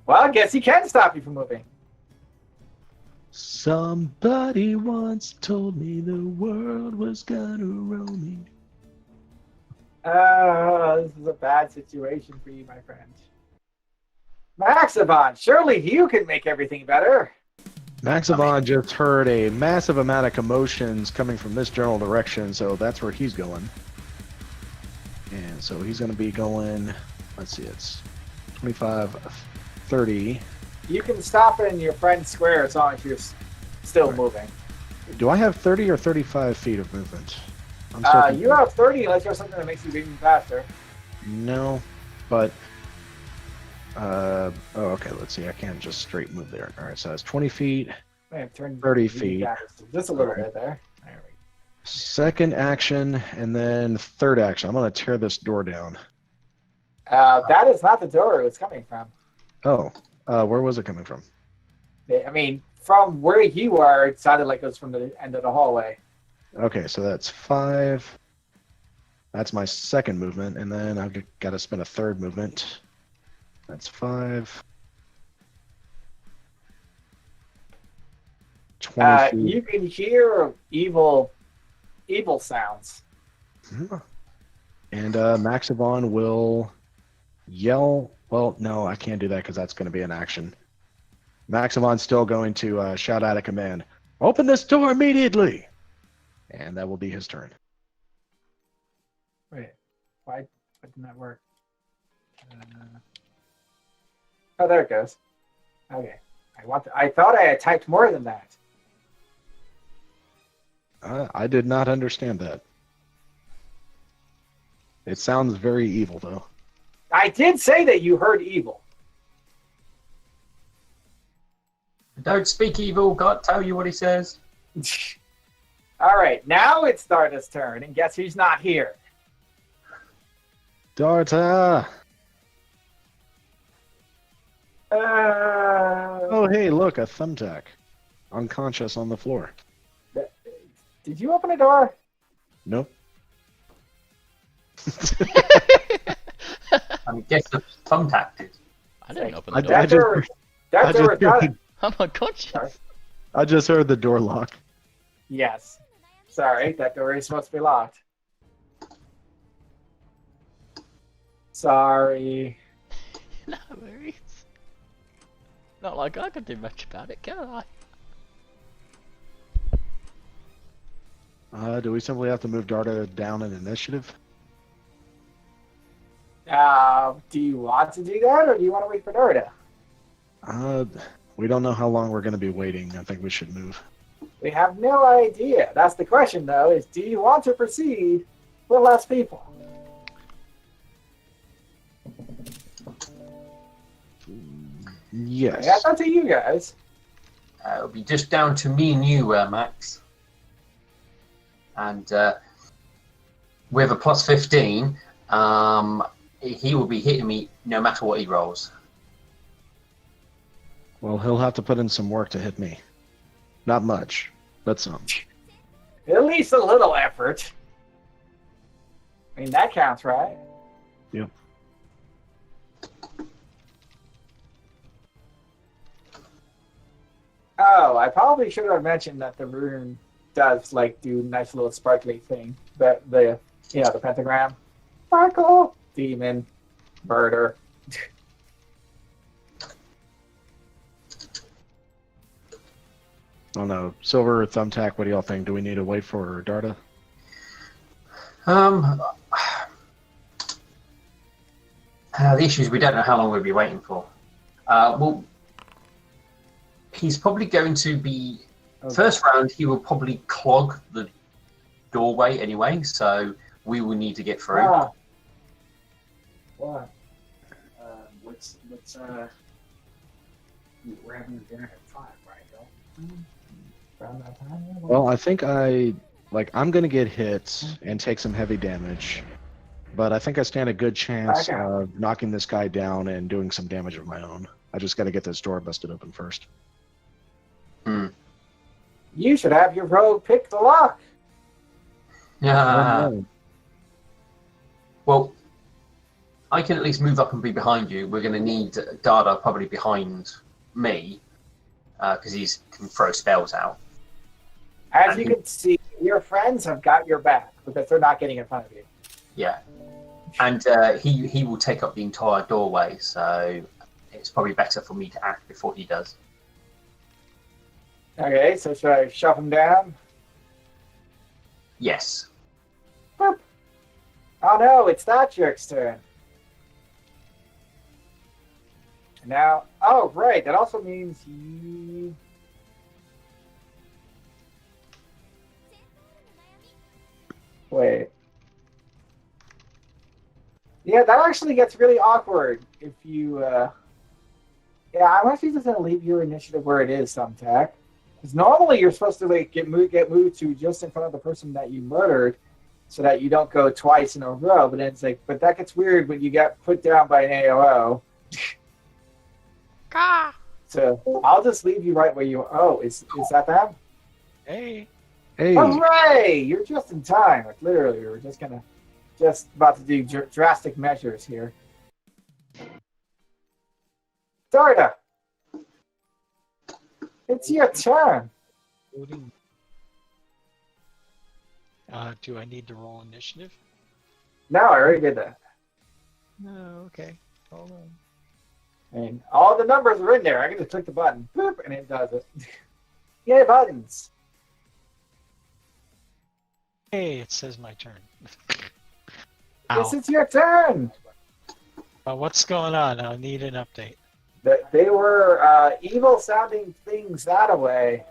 Well, I guess he can stop you from moving. Somebody once told me the world was gonna roll me. This is a bad situation for you, my friend. Maxavon, surely you can make everything better. Maxavon just heard a massive amount of commotions coming from this general direction, so that's where he's going. And so he's going to be going, let's see, it's 25, 30. You can stop in your friend's square as long as you're still moving. Do I have 30 or 35 feet of movement? You have 30 unless you have something that makes you even faster. No, but... oh, okay, let's see. I can't just straight move there. All right, so that's 20 feet, 30 feet. Just a little bit there. There we go. Second action, and then third action. I'm going to tear this door down. That is not the door it was coming from. Oh, where was it coming from? I mean, from where you are, it sounded like it was from the end of the hallway. Okay, so that's 5. That's my second movement, and then I've got to spend a third movement. That's 5. 20 feet. You can hear evil sounds. And Maxavon will yell. Well, no, I can't do that because that's going to be an action. Maxavon's still going to shout out a command. Open this door immediately! And that will be his turn. Wait, why didn't that work? Oh, there it goes. Okay. I thought I had typed more than that. I did not understand that. It sounds very evil, though. I did say that you heard evil. Don't speak evil. Can't tell you what he says. All right, now it's Darda's turn, and guess who's not here? Darta! Uh, Oh, hey, look, a thumbtack. Unconscious on the floor. Did you open a door? Nope. I guess the thumbtack did. I didn't open I- the door. I just- That I door just- got it. I'm unconscious. I just heard the door lock. Yes. Sorry, that door is supposed to be locked. Sorry. No worries. Not like I can do much about it, can I? Do we simply have to move Darta down in initiative? Do you want to do that, or do you want to wait for Darda? We don't know how long we're going to be waiting. I think we should move. We have no idea. That's the question, though, is do you want to proceed with less people? Yes. That's up to you guys. It'll be just down to me and you, Max. And with a plus 15, he will be hitting me no matter what he rolls. Well, he'll have to put in some work to hit me. Not much, but some. At least a little effort. I mean, that counts, right? Yep. Oh, I probably should have mentioned that the rune does like do nice little sparkly thing. The pentagram. Sparkle, demon, murder. I don't know. Silver, Thumbtack, what do y'all think? Do we need to wait for Darta? The issue is we don't know how long we'll be waiting for. Well, he's probably going to be... Okay. First round, he will probably clog the doorway anyway, so we will need to get through. Ah. What? We're having dinner at 5, right? Around that time? Yeah, Well, I think I'm going to get hit and take some heavy damage. But I think I stand a good chance Okay. of knocking this guy down and doing some damage of my own. I just got to get this door busted open first. You should have your rogue pick the lock. Well, I can at least move up and be behind you. We're going to need Dada probably behind me, because he can throw spells out. As you can see, your friends have got your back because they're not getting in front of you. Yeah. And he will take up the entire doorway, so it's probably better for me to act before he does. Okay, so should I shove him down? Yes. Boop. Oh no, it's that jerk's turn. Now, oh right, that also means he... Wait. Yeah, that actually gets really awkward if you, Yeah, I'm actually just going to leave your initiative where it is, Thumbtack. Because normally you're supposed to like get moved to just in front of the person that you murdered so that you don't go twice in a row. But then it's like, but that gets weird when you get put down by an AOO. So I'll just leave you right where you are. Oh, is that them? Hey. Hey, Hooray! You're just in time. Like literally, we were just about to do drastic measures here. Darda, it's your turn. Loading. Do I need to roll initiative? No, I already did that. No, okay. Hold on. I mean, all the numbers are in there. I can just click the button, boop, and it does it. Yay, buttons! Hey, it says my turn. This is your turn. What's going on? I need an update. The they were evil-sounding things that way.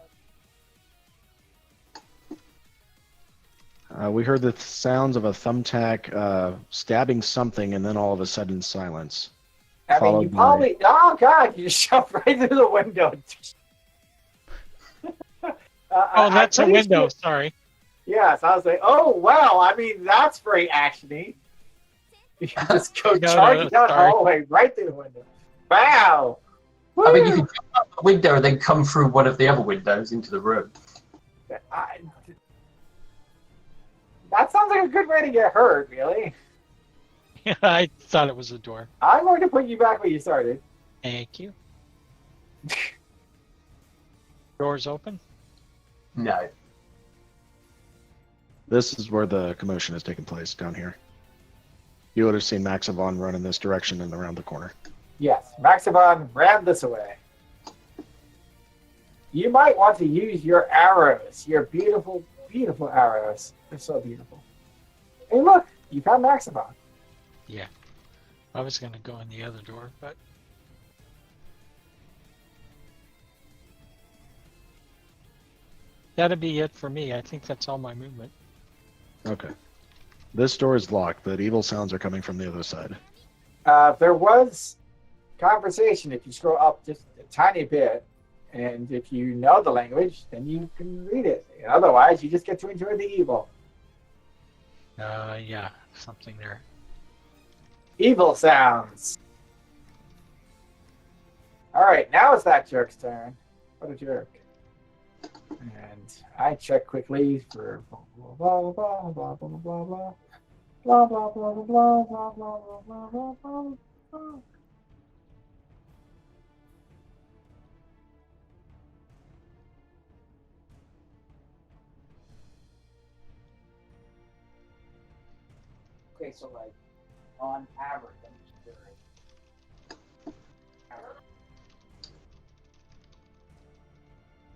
We heard the sounds of a thumbtack stabbing something, and then all of a sudden silence. I mean, you probably... Oh, God, you jumped right through the window. Oh, that's a window. Sorry. Yes, I was like, oh, wow. I mean, that's very actiony. You just go charging down the hallway right through the window. Wow. Woo! I mean, you can jump out the window and then come through one of the other windows into the room. That sounds like a good way to get hurt, really. Yeah, I thought it was a door. I'm going to put you back where you started. Thank you. Doors open? No. This is where the commotion has taken place, down here. You would have seen Maxavon run in this direction and around the corner. Yes, Maxavon ran this way. You might want to use your arrows, your beautiful, beautiful arrows. They're so beautiful. Hey, look, you found Maxavon. Yeah. I was going to go in the other door, but... That'd be it for me. I think that's all my movement. Okay. This door is locked, but evil sounds are coming from the other side. There was conversation if you scroll up just a tiny bit, and if you know the language, then you can read it. Otherwise, you just get to enjoy the evil. Yeah, something there. Evil sounds. All right, now it's that jerk's turn. What a jerk. And I check quickly for blah blah blah blah blah blah blah blah blah blah blah blah blah blah blah blah blah. Okay, so like on average, I'm just curious.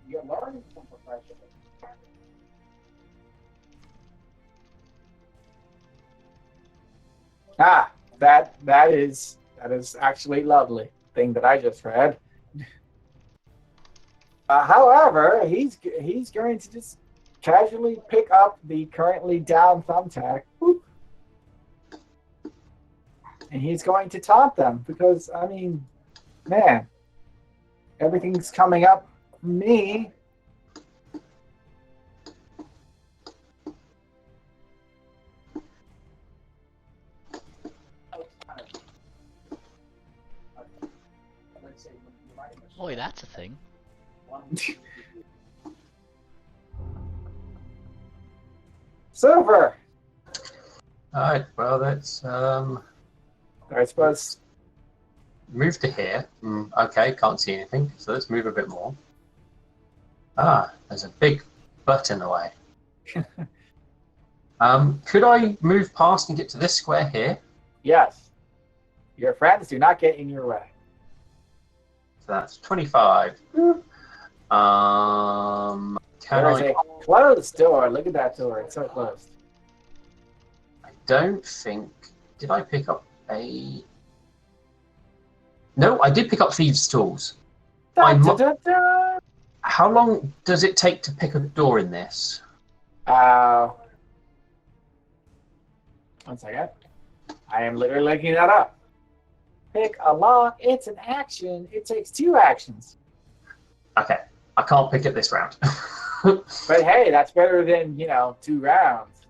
You're learning from professionals. Ah, that is actually lovely thing that I just read. However, he's going to just casually pick up the currently down thumbtack, whoop, and he's going to taunt them because I mean, man, everything's coming up for me. Boy, that's a thing. Silver. Alright, well, let's I suppose. move to here. Okay, can't see anything, so let's move a bit more. Ah, there's a big butt in the way. Could I move past and get to this square here? Yes. Your friends do not get in your way. So that's 25. Can There's I? a closed door. Look at that door. It's so closed. I don't think. Did I pick up a? No, I did pick up thieves' tools. Dun, dun, dun, dun. How long does it take to pick a door in this? 1 second. I am literally looking that up. Pick a lock. It's an action. It takes 2 actions. Okay, I can't pick it this round. But hey, that's better than 2 rounds.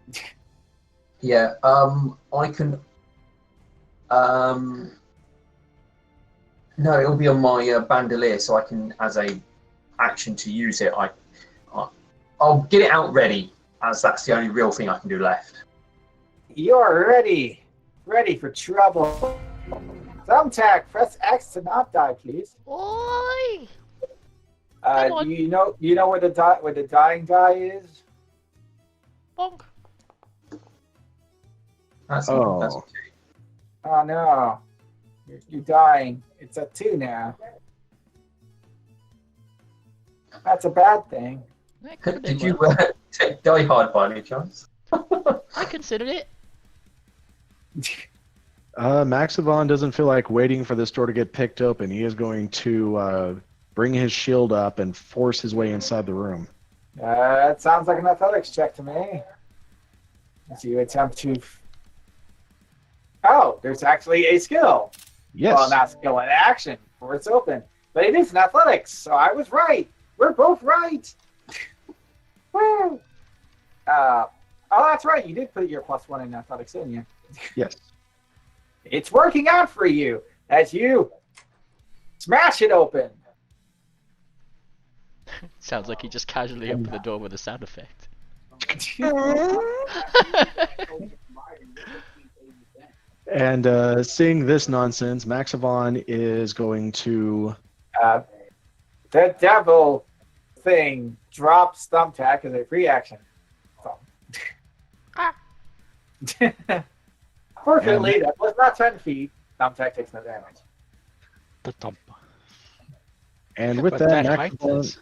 Yeah, I can. No, it'll be on my bandolier, so I can, as a action to use it, I'll get it out ready, as that's the only real thing I can do left. You're ready for trouble. Thumbtack, press X to not die, please. Oi! Come on. You know where the dying die is? Bonk. That's Oh. okay. Oh no, you're dying. It's a 2 now. That's a bad thing. That could've been Did you worse. take Die Hard by any chance? I considered it. Maxivon doesn't feel like waiting for this door to get picked open. He is going to bring his shield up and force his way inside the room. That sounds like an athletics check to me. As you attempt to. Oh, there's actually a skill. Yes. Well, not skill, an action before it's open. But it is an athletics, so I was right. We're both right. Woo! Oh, that's right. You did put your +1 in athletics, didn't you? Yes. It's working out for you as you smash it open. Sounds like he just casually opened the door with a sound effect. And seeing this nonsense, Maxivon is going to... The devil thing drops Thumbtack as a free action. Fortunately, that was not 10 feet. Thumbtack takes no damage. The thump. And with But that, height is-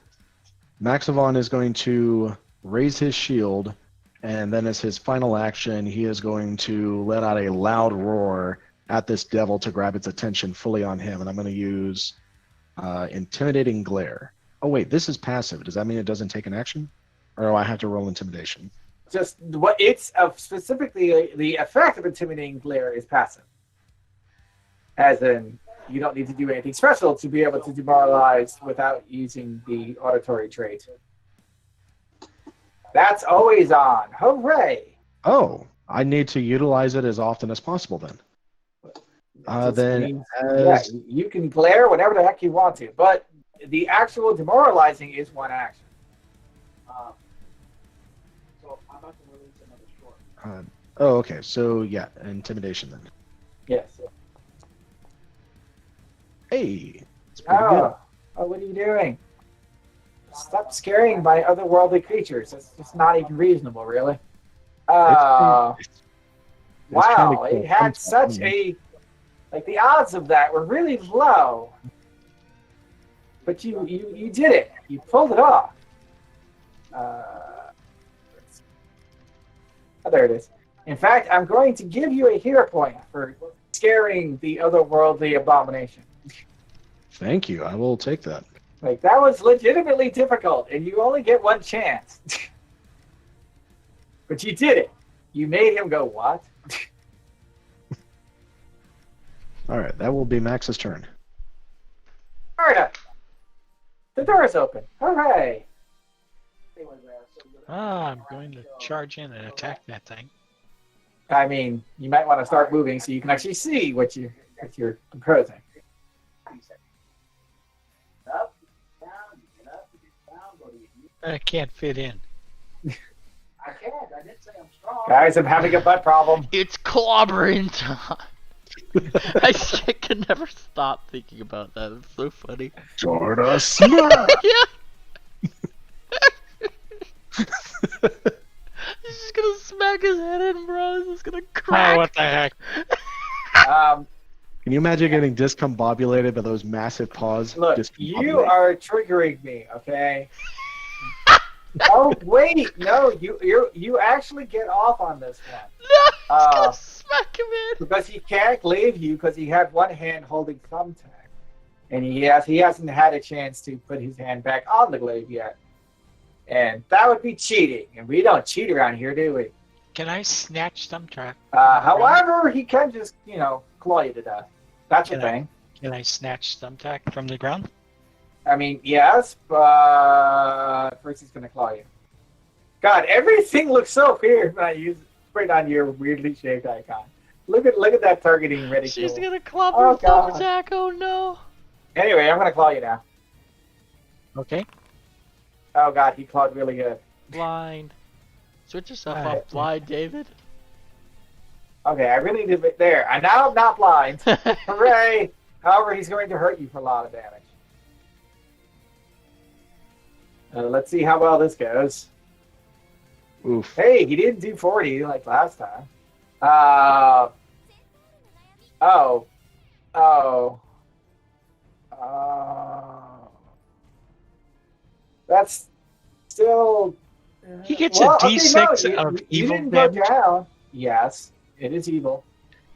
Maxivon is going to raise his shield, and then as his final action, he is going to let out a loud roar at this devil to grab its attention fully on him. And I'm going to use Intimidating Glare. Oh, wait, this is passive. Does that mean it doesn't take an action? Or do I have to roll Intimidation? Just what it's specifically the effect of Intimidating Glare is passive. As in, you don't need to do anything special to be able to demoralize without using the auditory trait. That's always on. Hooray! Oh, I need to utilize it as often as possible then. Yeah, you can glare whenever the heck you want to, but the actual demoralizing is one action. So I'm about to release another short. Okay. So, yeah, Intimidation then. Yes. Hey, it's pretty good. Oh, what are you doing? Stop scaring my otherworldly creatures. That's just not even reasonable, really. Wow, cool. it had such a... Like, the odds of that were really low. But you did it. You pulled it off. Oh, there it is. In fact, I'm going to give you a hero point for scaring the otherworldly abomination. Thank you. I will take that. Like, that was legitimately difficult, and you only get one chance. But you did it. You made him go, what? All right, that will be Max's turn. Marta! The door is open. Hooray! I'm going to charge in and attack that thing. I mean, you might want to start moving so you can actually see what you're proposing. I can't fit in. I can't. I did say I'm strong. Guys, I'm having a butt problem. It's clobbering time. I can never stop thinking about that. It's so funny. Jordan Smack! Yeah. He's just gonna smack his head in, bro. He's just gonna crack. Oh, what the heck? Can you imagine getting discombobulated by those massive paws? Look, you are triggering me, okay? Oh wait, no, you actually get off on this one. No, he's gonna smack him in. Because he can't leave you because he had one hand holding Thumbtack, and he hasn't had a chance to put his hand back on the glaive yet, and that would be cheating, and we don't cheat around here, do we? Can I snatch Thumbtack? However, he can just claw you to death. That's the thing. Can I snatch Thumbtack from the ground? I mean, yes, but first he's gonna claw you. God, everything looks so weird when I use it on your weirdly shaped icon. Look at that targeting ready. She's gonna clobber Thumbtack. Oh no. Anyway, I'm gonna claw you now. Okay. Oh God, he clawed really good. Blind. Switch yourself off blind, David. Okay, I really need to. There. Now I'm not blind. Hooray! However, he's going to hurt you for a lot of damage. Let's see how well this goes. Oof. Hey, he didn't do 40 like last time. That's still... He gets a D6 of you evil didn't go damage. down. Yes, it is evil.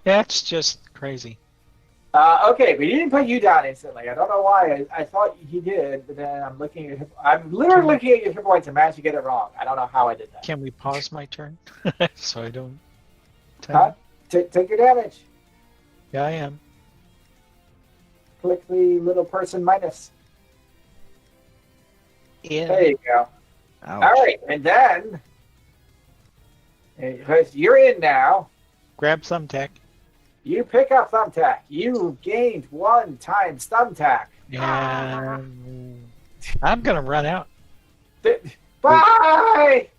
That's just crazy. Okay, but he didn't put you down instantly. I don't know why. I thought he did, but then I'm literally looking at your hit points and managed to get it wrong. I don't know how I did that. Can we pause my turn so I don't? Huh? Take your damage. Yeah, I am. Click the little person minus. Yeah. There you go. Ouch. All right, and then because you're in now, Grab Thumbtack. you pick up Thumbtack. You gained 1 times Thumbtack. And I'm gonna run out. Bye.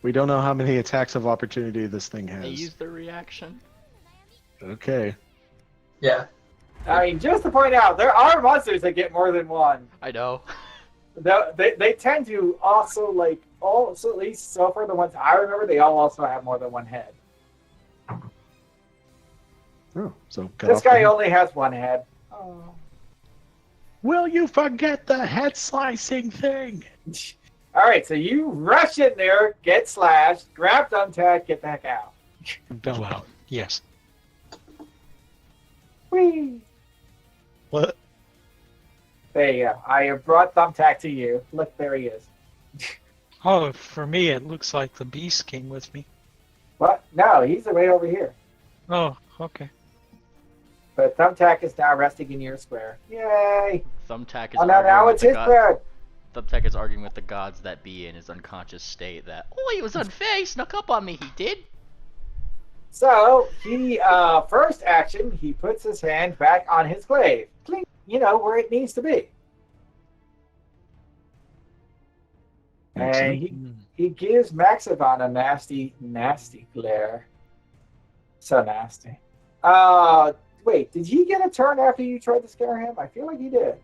We don't know how many attacks of opportunity this thing They has. use the reaction. Okay. Yeah. I mean, just to point out, there are monsters that get more than one. I know. They tend to also, like, also at least so far the ones I remember, they all also have more than one head. Oh, so cut This off the guy head. only has one head. Oh. Will you forget the head slicing thing? All right, so you rush in there, get slashed, grab Thumbtack, get the heck out. Bell out. Yes. Whee! What? There you go. I have brought Thumbtack to you. Look, there he is. Oh, for me, it looks like the beast came with me. What? No, he's way over here. Oh, okay. But Thumbtack is now resting in your square. Yay! Thumbtack is Oh, no, arguing now with it's the his turn. Thumbtack is arguing with the gods that be in his unconscious state that, oh, he was unfair, he snuck up on me, he did. So, he, first action, he puts his hand back on his glaive. Clink, you know, where it needs to be. And he gives Maxavon a nasty, nasty glare. So nasty. Wait, did he get a turn after you tried to scare him? I feel like he did.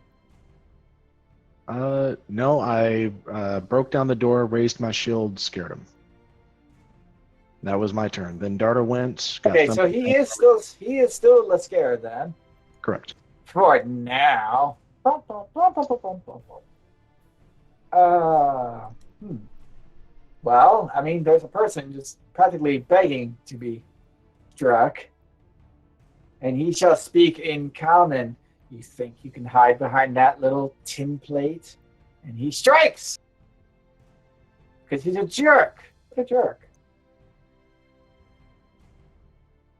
No, I broke down the door, raised my shield, scared him. That was my turn. Then Darter went. got Okay, so he is still scared then. correct. For now. Well, I mean, there's a person just practically begging to be struck. And he shall speak in common. You think you can hide behind that little tin plate? And he strikes! Because he's a jerk. What a jerk.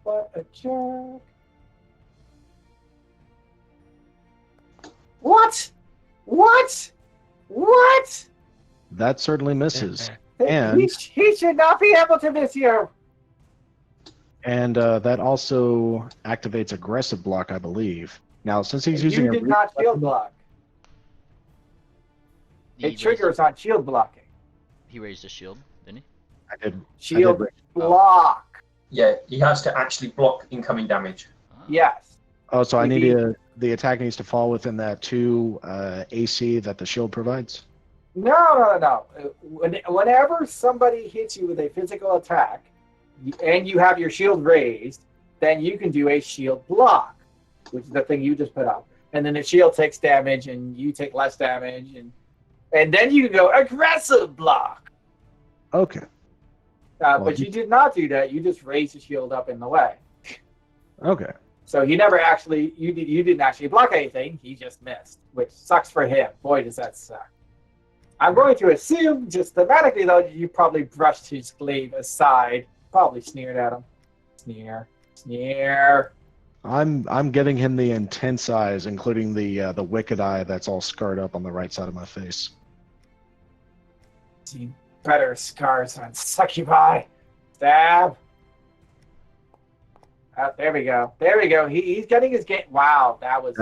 What a jerk. What? What? What? That certainly misses. He And should not be able to miss you. and that also activates aggressive block, I believe. Now, since he's using You a did not shield block. It triggers on shield blocking. He raised a shield, didn't he? I did Shield raise- block. Yeah, he has to actually block incoming damage. Oh. Yes. Oh, so I Maybe- need to. The attack needs to fall within that 2 AC that the shield provides. No. Whenever somebody hits you with a physical attack, and you have your shield raised, then you can do a shield block, which is the thing you just put up. And then the shield takes damage, and you take less damage, and then you can go aggressive block. Okay. But you did not do that. You just raised the shield up in the way. Okay. So he never actually, you didn't actually block anything. He just missed, which sucks for him. Boy, does that suck. I'm going to assume, just thematically though, you probably brushed his glaive aside, probably sneered at him. Sneer. I'm giving him the intense eyes, including the wicked eye that's all scarred up on the right side of my face. See better scars on succubi. Stab. There we go. He's getting his game. Wow, that was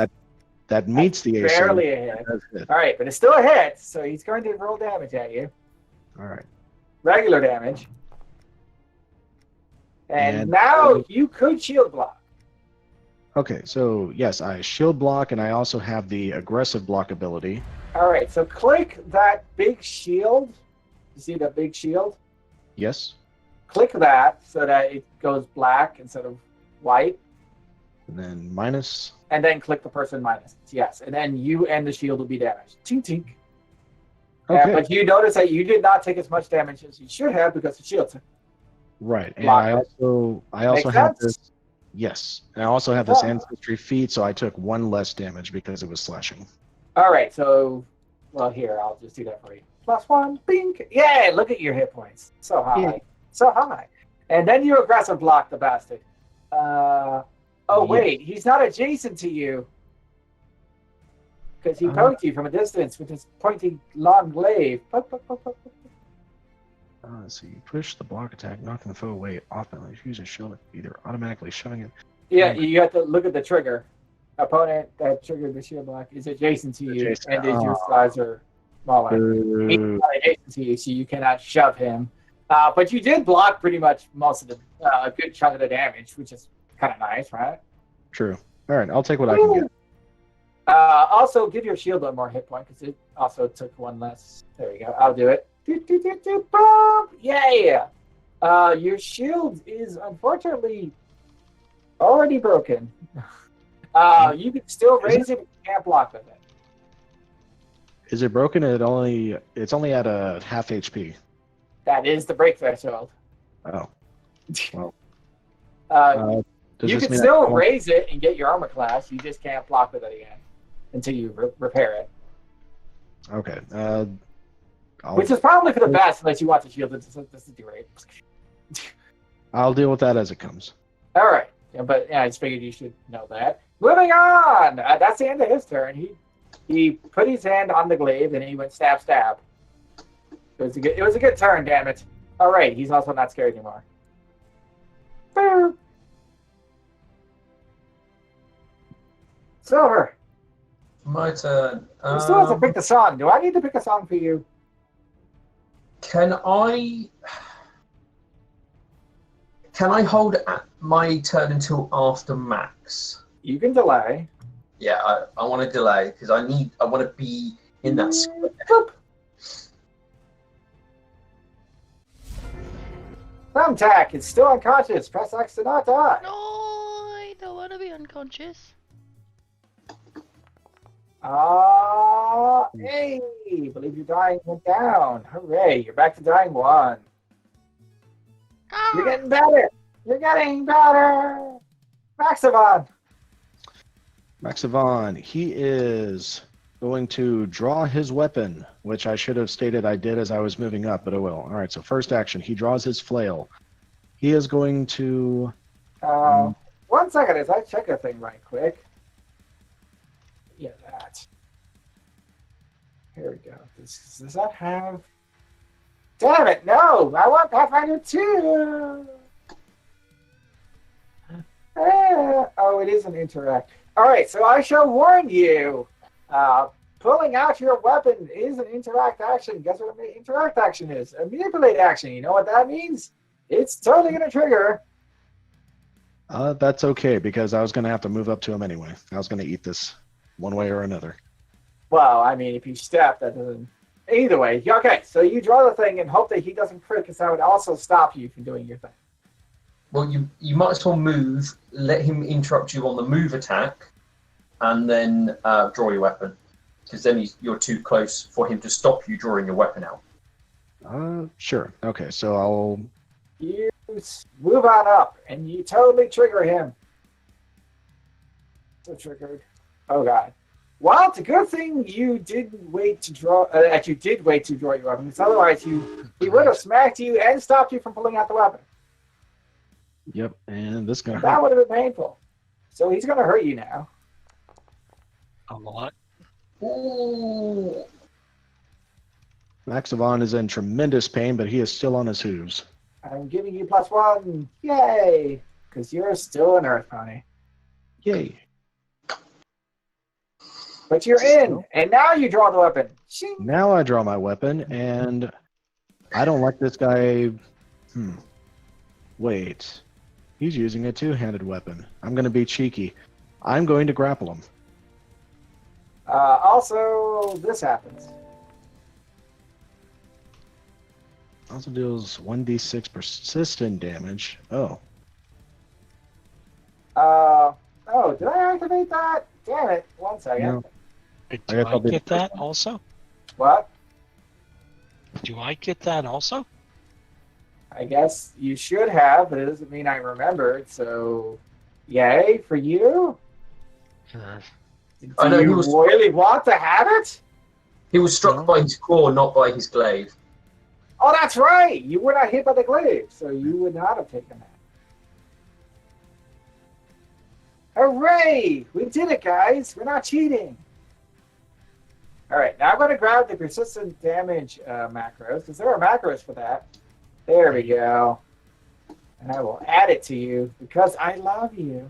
That meets the AC. barely a hit. That's it. All right, but it's still a hit, so he's going to roll damage at you. All right. Regular damage. And And- now you could shield block. Okay, so yes, I shield block, and I also have the aggressive block ability. All right, so click that big shield. You see that big shield? Yes. Click that so that it goes black instead of white. And then minus. And then click the person minus. Yes, and then you and the shield will be damaged. Tink, tink. Okay. But you notice that you did not take as much damage as you should have because the shield took. Right, and Block. I also Makes have sense? this. Yes. And I also have this ancestry feat, so I took 1 less damage because it was slashing. All right, so, well, here, I'll just do that for you. +1, bink. Yeah, look at your hit points. So high. Yeah. So high. And then you aggressive block the bastard. Wait, he's not adjacent to you. Because he poked you from a distance with his pointy long glaive. So you push the block attack, knocking the foe away off balance. Use a shield, either automatically shoving it. Yeah, you have to look at the trigger. Opponent that triggered the shield block is adjacent to you, and is your size or smaller. He's not adjacent to you, so you cannot shove him. But you did block pretty much most of the a good chunk of the damage, which is kind of nice, right? True. All right, I'll take what I can get. Also, give your shield one more hit point because it also took 1 less. There we go. I'll do it. Boom! Yeah. Your shield is unfortunately already broken. You can still raise it, but you can't block with it. Is it broken? It's only at a half HP. That is the break threshold. Oh. Well. You can still raise it and get your armor class. You just can't block with it again until you repair it. Okay. Which is probably for the best, unless you want the shield. This is great. I'll deal with that as it comes. All right. Yeah, but I just figured you should know that. Moving on. That's the end of his turn. He put his hand on the glaive and he went stab, stab. It was a good turn, damn it. All right. He's also not scared anymore. Boom. Silver. My turn. You still have to pick the song. Do I need to pick a song for you? Can I hold my turn until after Max? You can delay. Yeah, I want to delay because I want to be in that square. Boop. Thumbtack is still unconscious. Press X to not die. No, I don't want to be unconscious. Hey, believe your dying went down. Hooray, you're back to dying 1. You're getting better. You're getting better. Maximon. Maximon, he is going to draw his weapon, which I should have stated I did as I was moving up, but oh well. All right, so first action, he draws his flail. He is going to... 1 second as I check a thing right quick. Yeah, that. Here we go. Does that have... Damn it, no! I want Pathfinder 2! It is an interact. Alright, so I shall warn you. Pulling out your weapon is an interact action. Guess what an interact action is? A manipulate action. You know what that means? It's totally going to trigger. That's okay, because I was going to have to move up to him anyway. I was going to eat this one way or another. Well, I mean, if you step, that doesn't... Either way. Okay, so you draw the thing and hope that he doesn't crit, because that would also stop you from doing your thing. Well, you might as well move, let him interrupt you on the move attack, and then draw your weapon. Because then you're too close for him to stop you drawing your weapon out. Sure. Okay, so I'll... You move on up, and you totally trigger him. So triggered. Oh, God. Well, it's a good thing you didn't wait to draw... that you did wait to draw your weapon, because otherwise he would have smacked you and stopped you from pulling out the weapon. Yep, and this guy... That would have been painful. So he's going to hurt you now. A lot. Ooh. Maximon is in tremendous pain, but he is still on his hooves. I'm giving you +1. Yay! Because you're still an Earth Pony. Yay. But you're in, and now you draw the weapon. Shing. Now I draw my weapon, and I don't like this guy. Wait. He's using a two-handed weapon. I'm going to be cheeky. I'm going to grapple him. Also, this happens. Also deals 1d6 persistent damage. Oh. Did I activate that? Damn it. 1 second. No. Do I get that also? What? Do I get that also? I guess you should have, but it doesn't mean I remembered, so Yay for you? Uh, Do I know, you he was- really want to have it? He was struck No. by his claw, not by his glaive. Oh, that's right. You were not hit by the glaive, so you would not have taken that. Hooray! We did it, guys. We're not cheating. All right, now I'm going to grab the persistent damage macros, because there are macros for that. There we go. And I will add it to you, because I love you.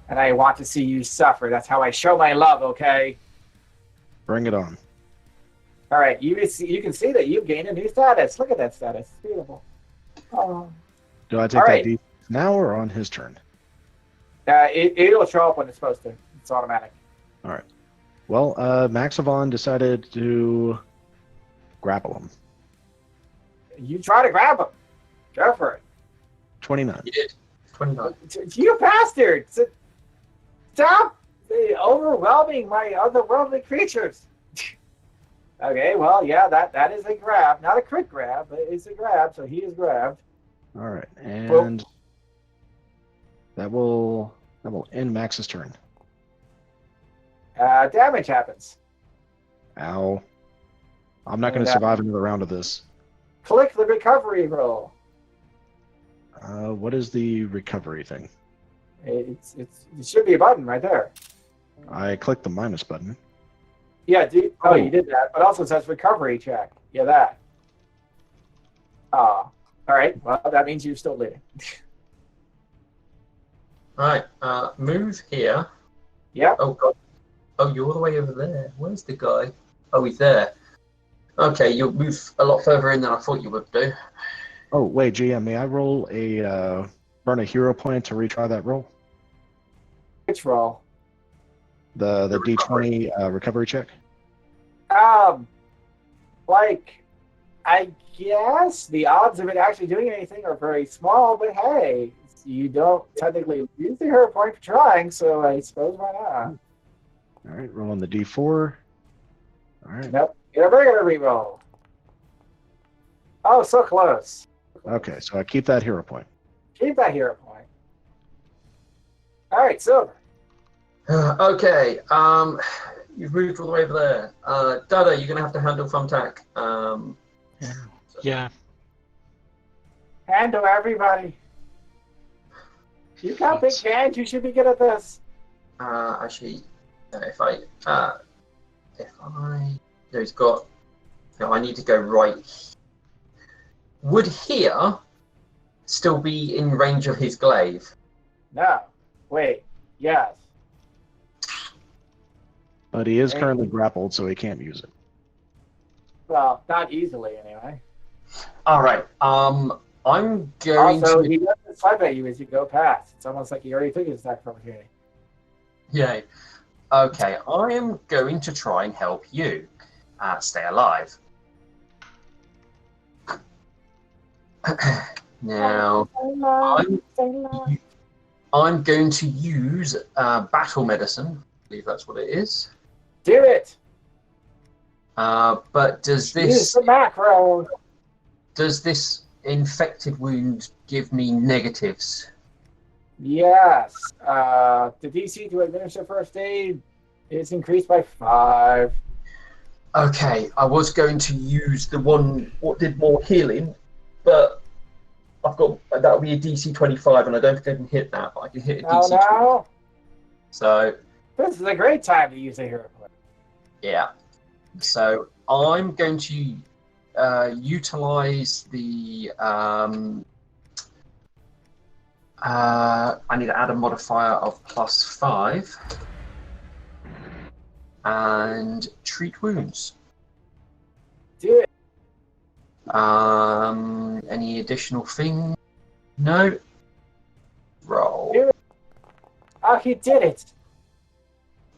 And I want to see you suffer. That's how I show my love, okay? Bring it on. All right, you can see that you've gained a new status. Look at that status. It's beautiful. Oh. Do I take All that right. D now or on his turn? It'll show up when it's supposed to. It's automatic. All right. Well, Maxavon decided to grapple him. You try to grab him. Go for it. 29. He did. 29. You bastard! Stop overwhelming my otherworldly creatures. Okay, well, yeah, that is a grab. Not a crit grab, but it's a grab, so he is grabbed. All right, and that will end Max's turn. Damage happens. Ow. I'm not going to survive another round of this. Click the recovery roll. What is the recovery thing? It should be a button right there. I clicked the minus button. Yeah, you did that, but also it says recovery check. Yeah, that. All right, well, that means you're still living. Right, move here. Yep. Oh, God. Oh, you're all the way over there. Where's the guy? Oh, he's there. Okay, you'll move a lot further in than I thought you would do. Oh, wait, GM, may I roll burn a hero point to retry that roll? Which roll? The The recovery. D20 recovery check? I guess the odds of it actually doing anything are very small, but hey, you don't technically use the hero point for trying, so I suppose why not? All right, rolling the D4. All right. Nope, get a regular reroll. Oh, so close. Okay, so I keep that hero point. Keep that hero point. All right, Silver. Okay, you've moved all the way over there. Dada, you're going to have to handle Thumbtack. yeah. Handle everybody. You got big hands. You should be good at this. Actually, there's got, no, I need to go right. Would here still be in range of his glaive? No. Wait. Yes. But he is currently grappled, so he can't use it. Well, not easily anyway. All right. I'm going Also, to. he doesn't swipe at you as you go past. It's almost like he already took his attack opportunity. Yay. Okay, I am going to try and help you stay alive. Now, I'm going to use battle medicine. I believe that's what it is. Do it. But Use the macro. does this infected wound give me negatives? Yes. The DC to administer first aid is increased by 5. Okay, I was going to use the one what did more healing, but I've got that'll be a DC 25, and I don't think I can hit that, but I can hit a DC 20. No. So This is a great time to use a hero point. yeah, so I'm going to utilize the. I need to add a modifier of +5 and treat wounds. Do it. Any additional thing? No. Roll. Do it. Oh, he did it.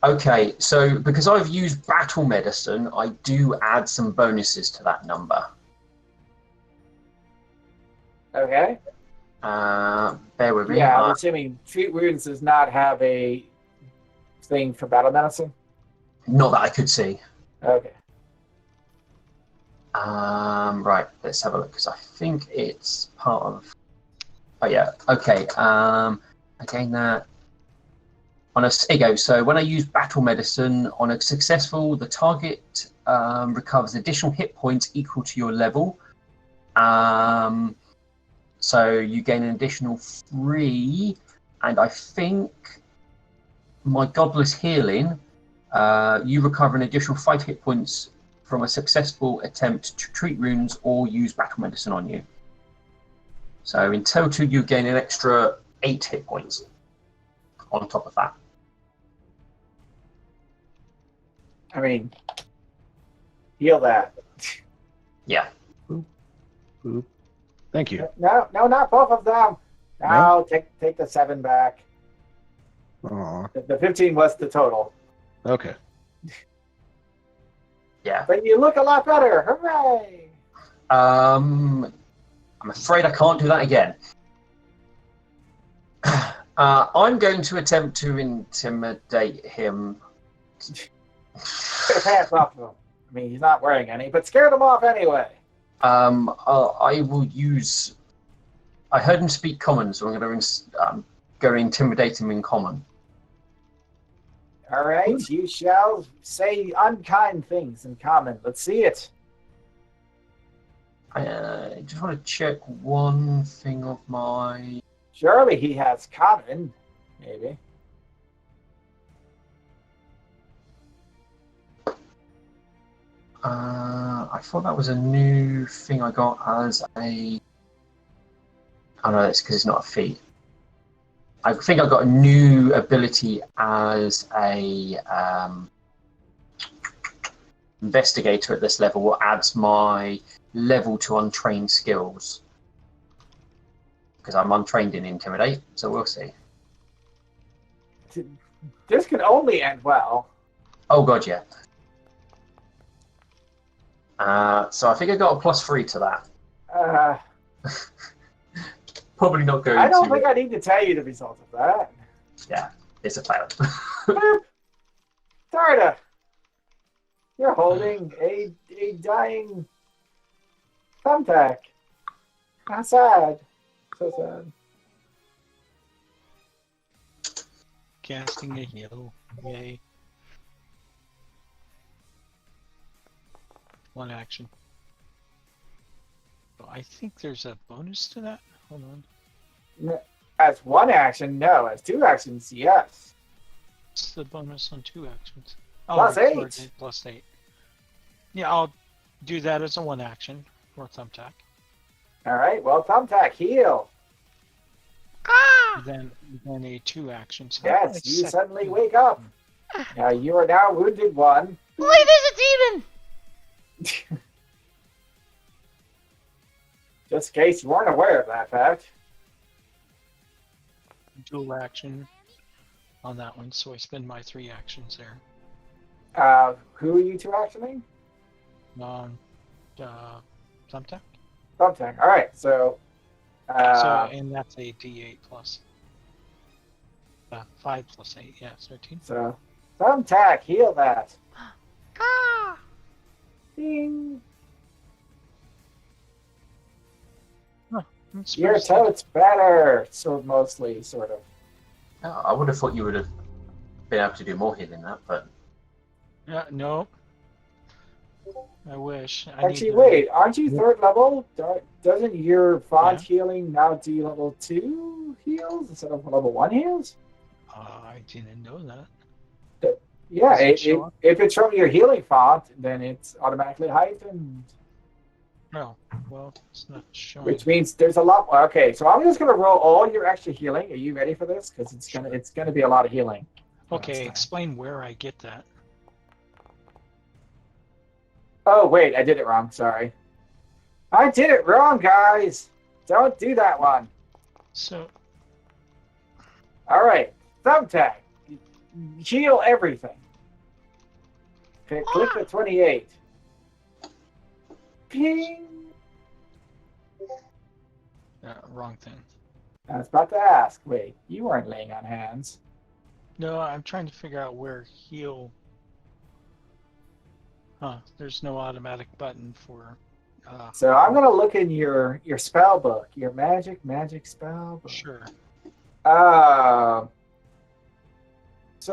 Okay, so because I've used battle medicine, I do add some bonuses to that number. Okay. Bear with me. Yeah, I'm assuming treat wounds does not have a thing for battle medicine. Not that I could see. Okay. Right, let's have a look, because I think it's part of... Oh, yeah, okay. I gain that on a. There you go. So when I use battle medicine on a successful, the target recovers additional hit points equal to your level. So you gain an additional 3, and I think my Godless Healing, you recover an additional 5 hit points from a successful attempt to treat wounds or use battle medicine on you. So in total, you gain an extra 8 hit points on top of that. I mean, heal that. Yeah. Boop. Thank you. No, not both of them. No, take the 7 back. Aw. The 15 was the total. Okay. Yeah. But you look a lot better. Hooray! I'm afraid I can't do that again. I'm going to attempt to intimidate him. Get the pants off of him. I mean, he's not wearing any, but scare them off anyway. I will use. I heard him speak common, so I'm going to go intimidate him in common. All right, you shall say unkind things in common. Let's see it. I just want to check one thing of my. Surely he has common, maybe. I thought that was a new thing I got as a. Oh no, it's because it's not a feat. I think I got a new ability as a investigator at this level, what adds my level to untrained skills. Because I'm untrained in Intimidate, so we'll see. This could only end well. Oh god, yeah. So I think I got a +3 to that. Probably not going to. I don't think I need to tell you the result of that. Yeah, it's a fail. Tarda, you're holding a dying thumbtack. How sad. So sad. Casting a heal. Yay. One action. Oh, I think there's a bonus to that. Hold on. As one action, no. As 2 actions, yes. What's the bonus on 2 actions? +8. +8. Yeah, I'll do that as a 1 action for thumbtack. All right. Well, thumbtack, heal. Then a 2 action. So Yes, you suddenly wake up. Now you are now wounded 1. Boy, there's a demon! Just in case you weren't aware of that fact. Dual action on that one, so I spend my 3 actions there. Who are you 2 actioning? Thumbtack. Thumbtack. All right. So And that's a D8 plus 5 plus 8. Yeah, 13. So thumbtack, heal that. Ah! Ding. That's Your pretty tote's better. So mostly, sort of. I would have thought you would have been able to do more healing than that, but no. I wish. Actually, wait. Aren't you 3rd level? Doesn't your font healing now do level 2 heals instead of level 1 heals? I didn't know that. Yeah, Does it if it's from your healing font, then it's automatically heightened. No, well, it's not showing. Which means there's a lot more. Okay, so I'm just gonna roll all your extra healing. Are you ready for this? Because it's gonna be a lot of healing. Okay, explain where I get that. Oh wait, I did it wrong. Sorry, I did it wrong, guys. Don't do that one. So. All right, thumbtack. Heal everything. Okay, click the 28. Ping. Wrong thing. I was about to ask. Wait, you weren't laying on hands. No, I'm trying to figure out where heal. There's no automatic button for. So I'm gonna look in your spell book, your magic spell book. Sure. So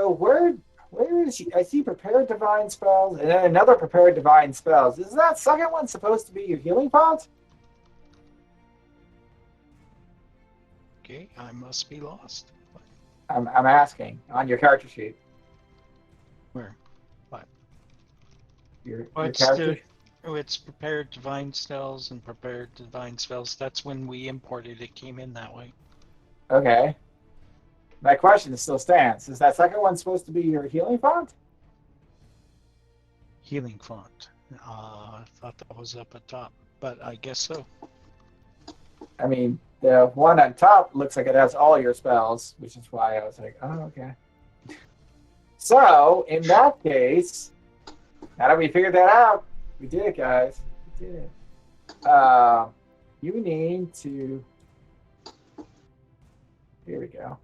where is he? I see prepared divine spells and then another prepared divine spells. Is that second one supposed to be your healing font? Okay, I must be lost. I'm asking on your character sheet. Where? What? Your What's character. it's prepared divine spells and prepared divine spells. That's when we imported it. Came in that way. Okay. My question still stands. Is that second one supposed to be your healing font? Healing font. I thought that was up at top, but I guess so. I mean, the one on top looks like it has all your spells, which is why I was like, oh, okay. So, in that case, now that we figured that out, we did it, guys. We did it. You need to... Here we go.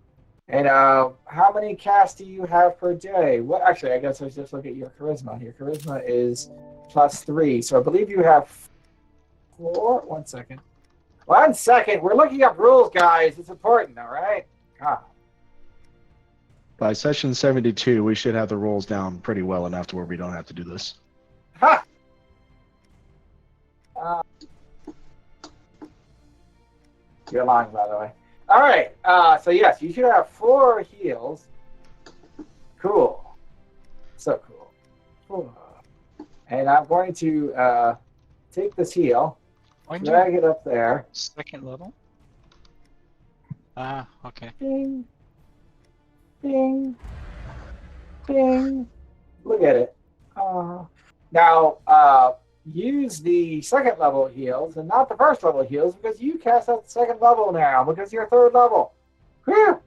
And how many casts do you have per day? Well, actually, I guess let's just look at your charisma. Your charisma is +3. So I believe you have 4. 1 second. 1 second. We're looking up rules, guys. It's important, all right? God. By session 72, we should have the rules down pretty well enough to where we don't have to do this. Ha! You're lying, by the way. All right. So yes, you should have 4 heals. Cool. So cool. And I'm going to take this heal, drag it up there. Second level. Ah, okay. Ding. Ding. Ding. Look at it. Now, use the second level heals and not the first level heals because you cast out the second level now because you're third level. Whew.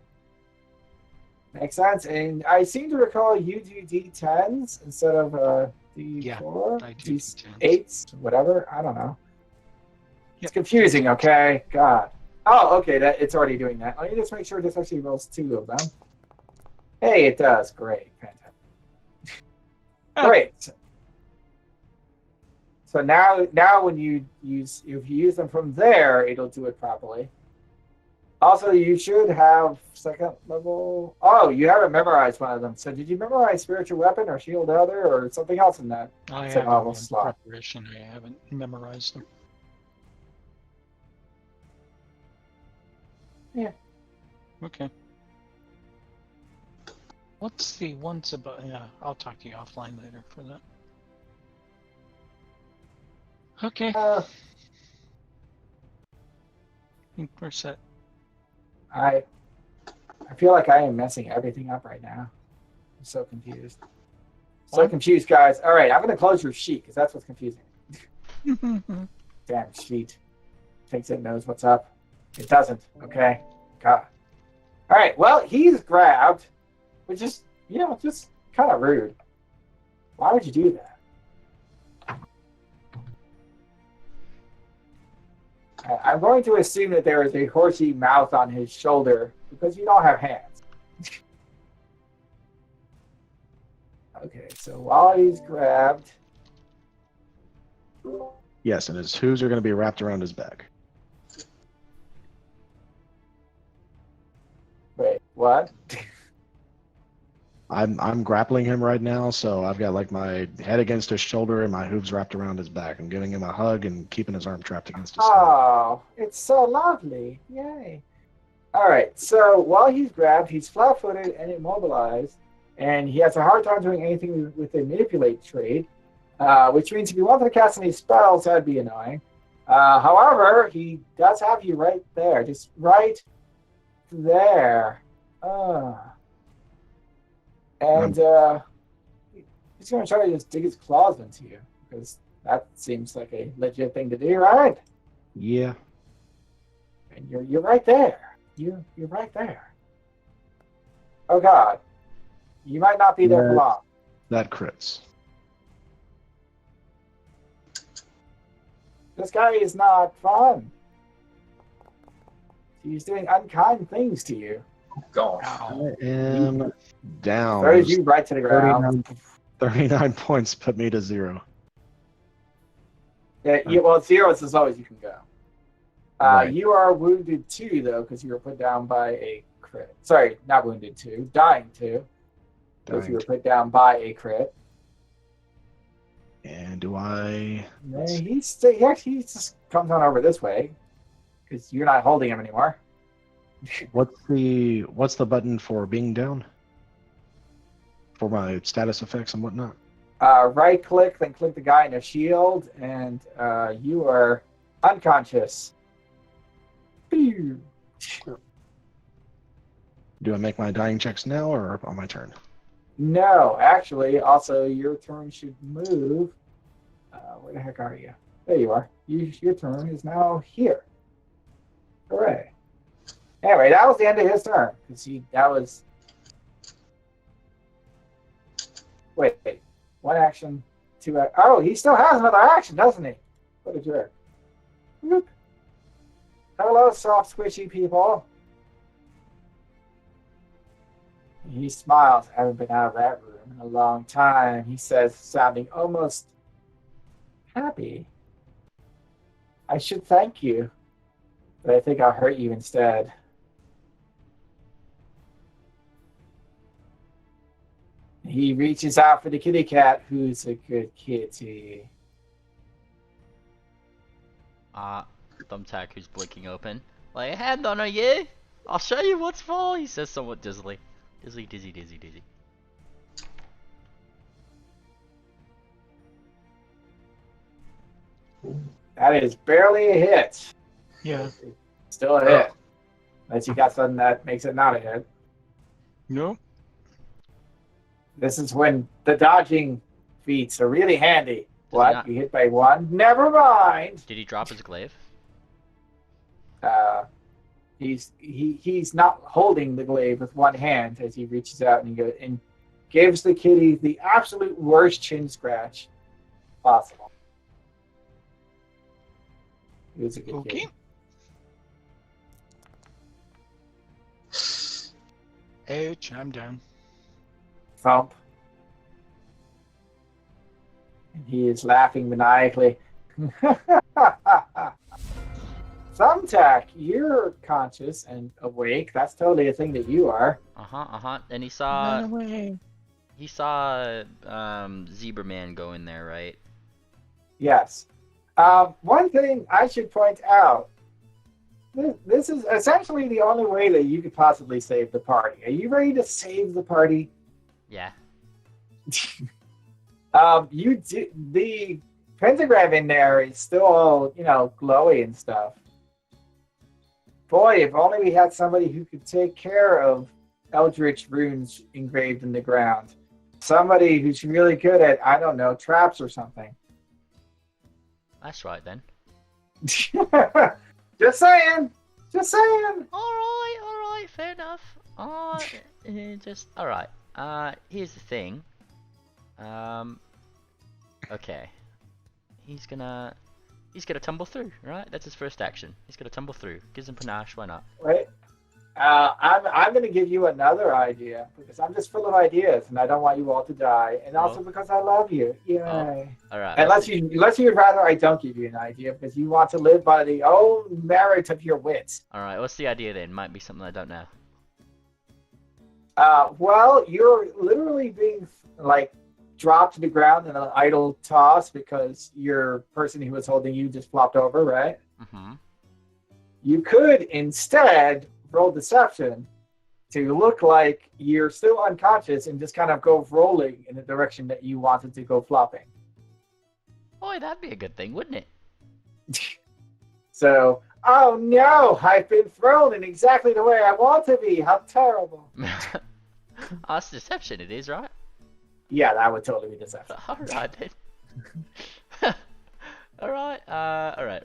Makes sense. And I seem to recall you do D10s instead of D4, Yeah, I do D8s, whatever. I don't know. It's confusing, okay? God. Oh, okay. It's already doing that. Let me just make sure this actually rolls 2 of them. Hey, it does. Great. Fantastic. Great. So now when if you use them from there, it'll do it properly. Also, you should have second level. Oh, you haven't memorized one of them. So did you memorize spiritual weapon or shield elder or something else in that? I second have level in slot? preparation. I haven't memorized them. Yeah. Okay. What's the ones about? Yeah, I'll talk to you offline later for that. Okay. Uh, I think we're set. I feel like I am messing everything up right now. I'm so confused. So What? confused, guys. All right, I'm going to close your sheet because that's what's confusing. Damn sheet. Thinks it knows what's up. It doesn't. Okay. God. All right. Well, he's grabbed, which is, just kind of rude. Why would you do that? I'm going to assume that there is a horsey mouth on his shoulder because you don't have hands. Okay, so while he's grabbed... Yes, and his hooves are going to be wrapped around his back. Wait, what? I'm grappling him right now, so I've got like my head against his shoulder and my hooves wrapped around his back. I'm giving him a hug and keeping his arm trapped against his side. Oh, it's so lovely. Yay. All right, so while he's grabbed, he's flat-footed and immobilized, and he has a hard time doing anything with a manipulate trait, which means if you wanted to cast any spells, that'd be annoying. However, he does have you right there, just right there. And he's going to try to just dig his claws into you because that seems like a legit thing to do, right? Yeah. And you're right there. You're right there. Oh God, you might not be there for long. That crits. This guy is not fun. He's doing unkind things to you. Oh, gosh. I am down. Throws you right to the ground. 39 points put me to 0. Yeah, well, 0 is as low as you can go. Right. You are wounded too, though, because you were put down by a crit. Sorry, not wounded 2, dying 2. If you were put down by a crit. And do I? Yeah, he just comes on over this way because you're not holding him anymore. What's the button for being down? For my status effects and whatnot. Right click, then click the guy in a shield, and you are unconscious. Pew. Do I make my dying checks now or on my turn? No, actually, also your turn should move. Where the heck are you? There you are. Your turn is now here. Hooray! Anyway, that was the end of his turn. Wait. 1 action, 2 action. Oh, he still has another action, doesn't he? What a jerk. Whoop. Hello, soft, squishy people. He smiles. I haven't been out of that room in a long time, he says, sounding almost happy. I should thank you, but I think I'll hurt you instead. He reaches out for the kitty cat, who's a good kitty. Thumbtack, who's blinking open. Lay a hand on her, yeah? I'll show you what's for, he says somewhat dizzily. Dizzy. That is barely a hit. Yeah. Still a hit. Unless you got something that makes it not a hit. No. This is when the dodging feats are really handy. Does You hit by 1? Never mind. Did he drop his glaive? He's not holding the glaive with one hand as he reaches out and gives the kitty the absolute worst chin scratch possible. It was a good kitty. Ouch, I'm down. Thump. And he is laughing maniacally. Thumbtack, you're conscious and awake. That's totally a thing that you are. And he saw Zebra Man go in there, right? Yes. One thing I should point out, this is essentially the only way that you could possibly save the party. Are you ready to save the party? Yeah. The pentagram in there is still all, glowy and stuff. Boy, if only we had somebody who could take care of Eldritch runes engraved in the ground. Somebody who's really good at, I don't know, traps or something. That's right then. Just saying. Alright, fair enough. Alright. Here's the thing. Okay. He's gonna tumble through, right? That's his first action. He's gonna tumble through. Gives him panache, why not? Right. I'm gonna give you another idea because I'm just full of ideas and I don't want you all to die, and also because I love you. Yay! Oh, all right. Unless you'd rather I don't give you an idea because you want to live by the own merit of your wits. All right. What's the idea then? Might be something I don't know. Well, you're literally being dropped to the ground in an idle toss because your person who was holding you just flopped over, right? Mm-hmm. You could instead roll deception to look like you're still unconscious and just kind of go rolling in the direction that you wanted to go flopping. Boy, that'd be a good thing, wouldn't it? So, oh no, I've been thrown in exactly the way I want to be. How terrible. That's deception, it is, right? Yeah, that would totally be deception. Alright then. Alright,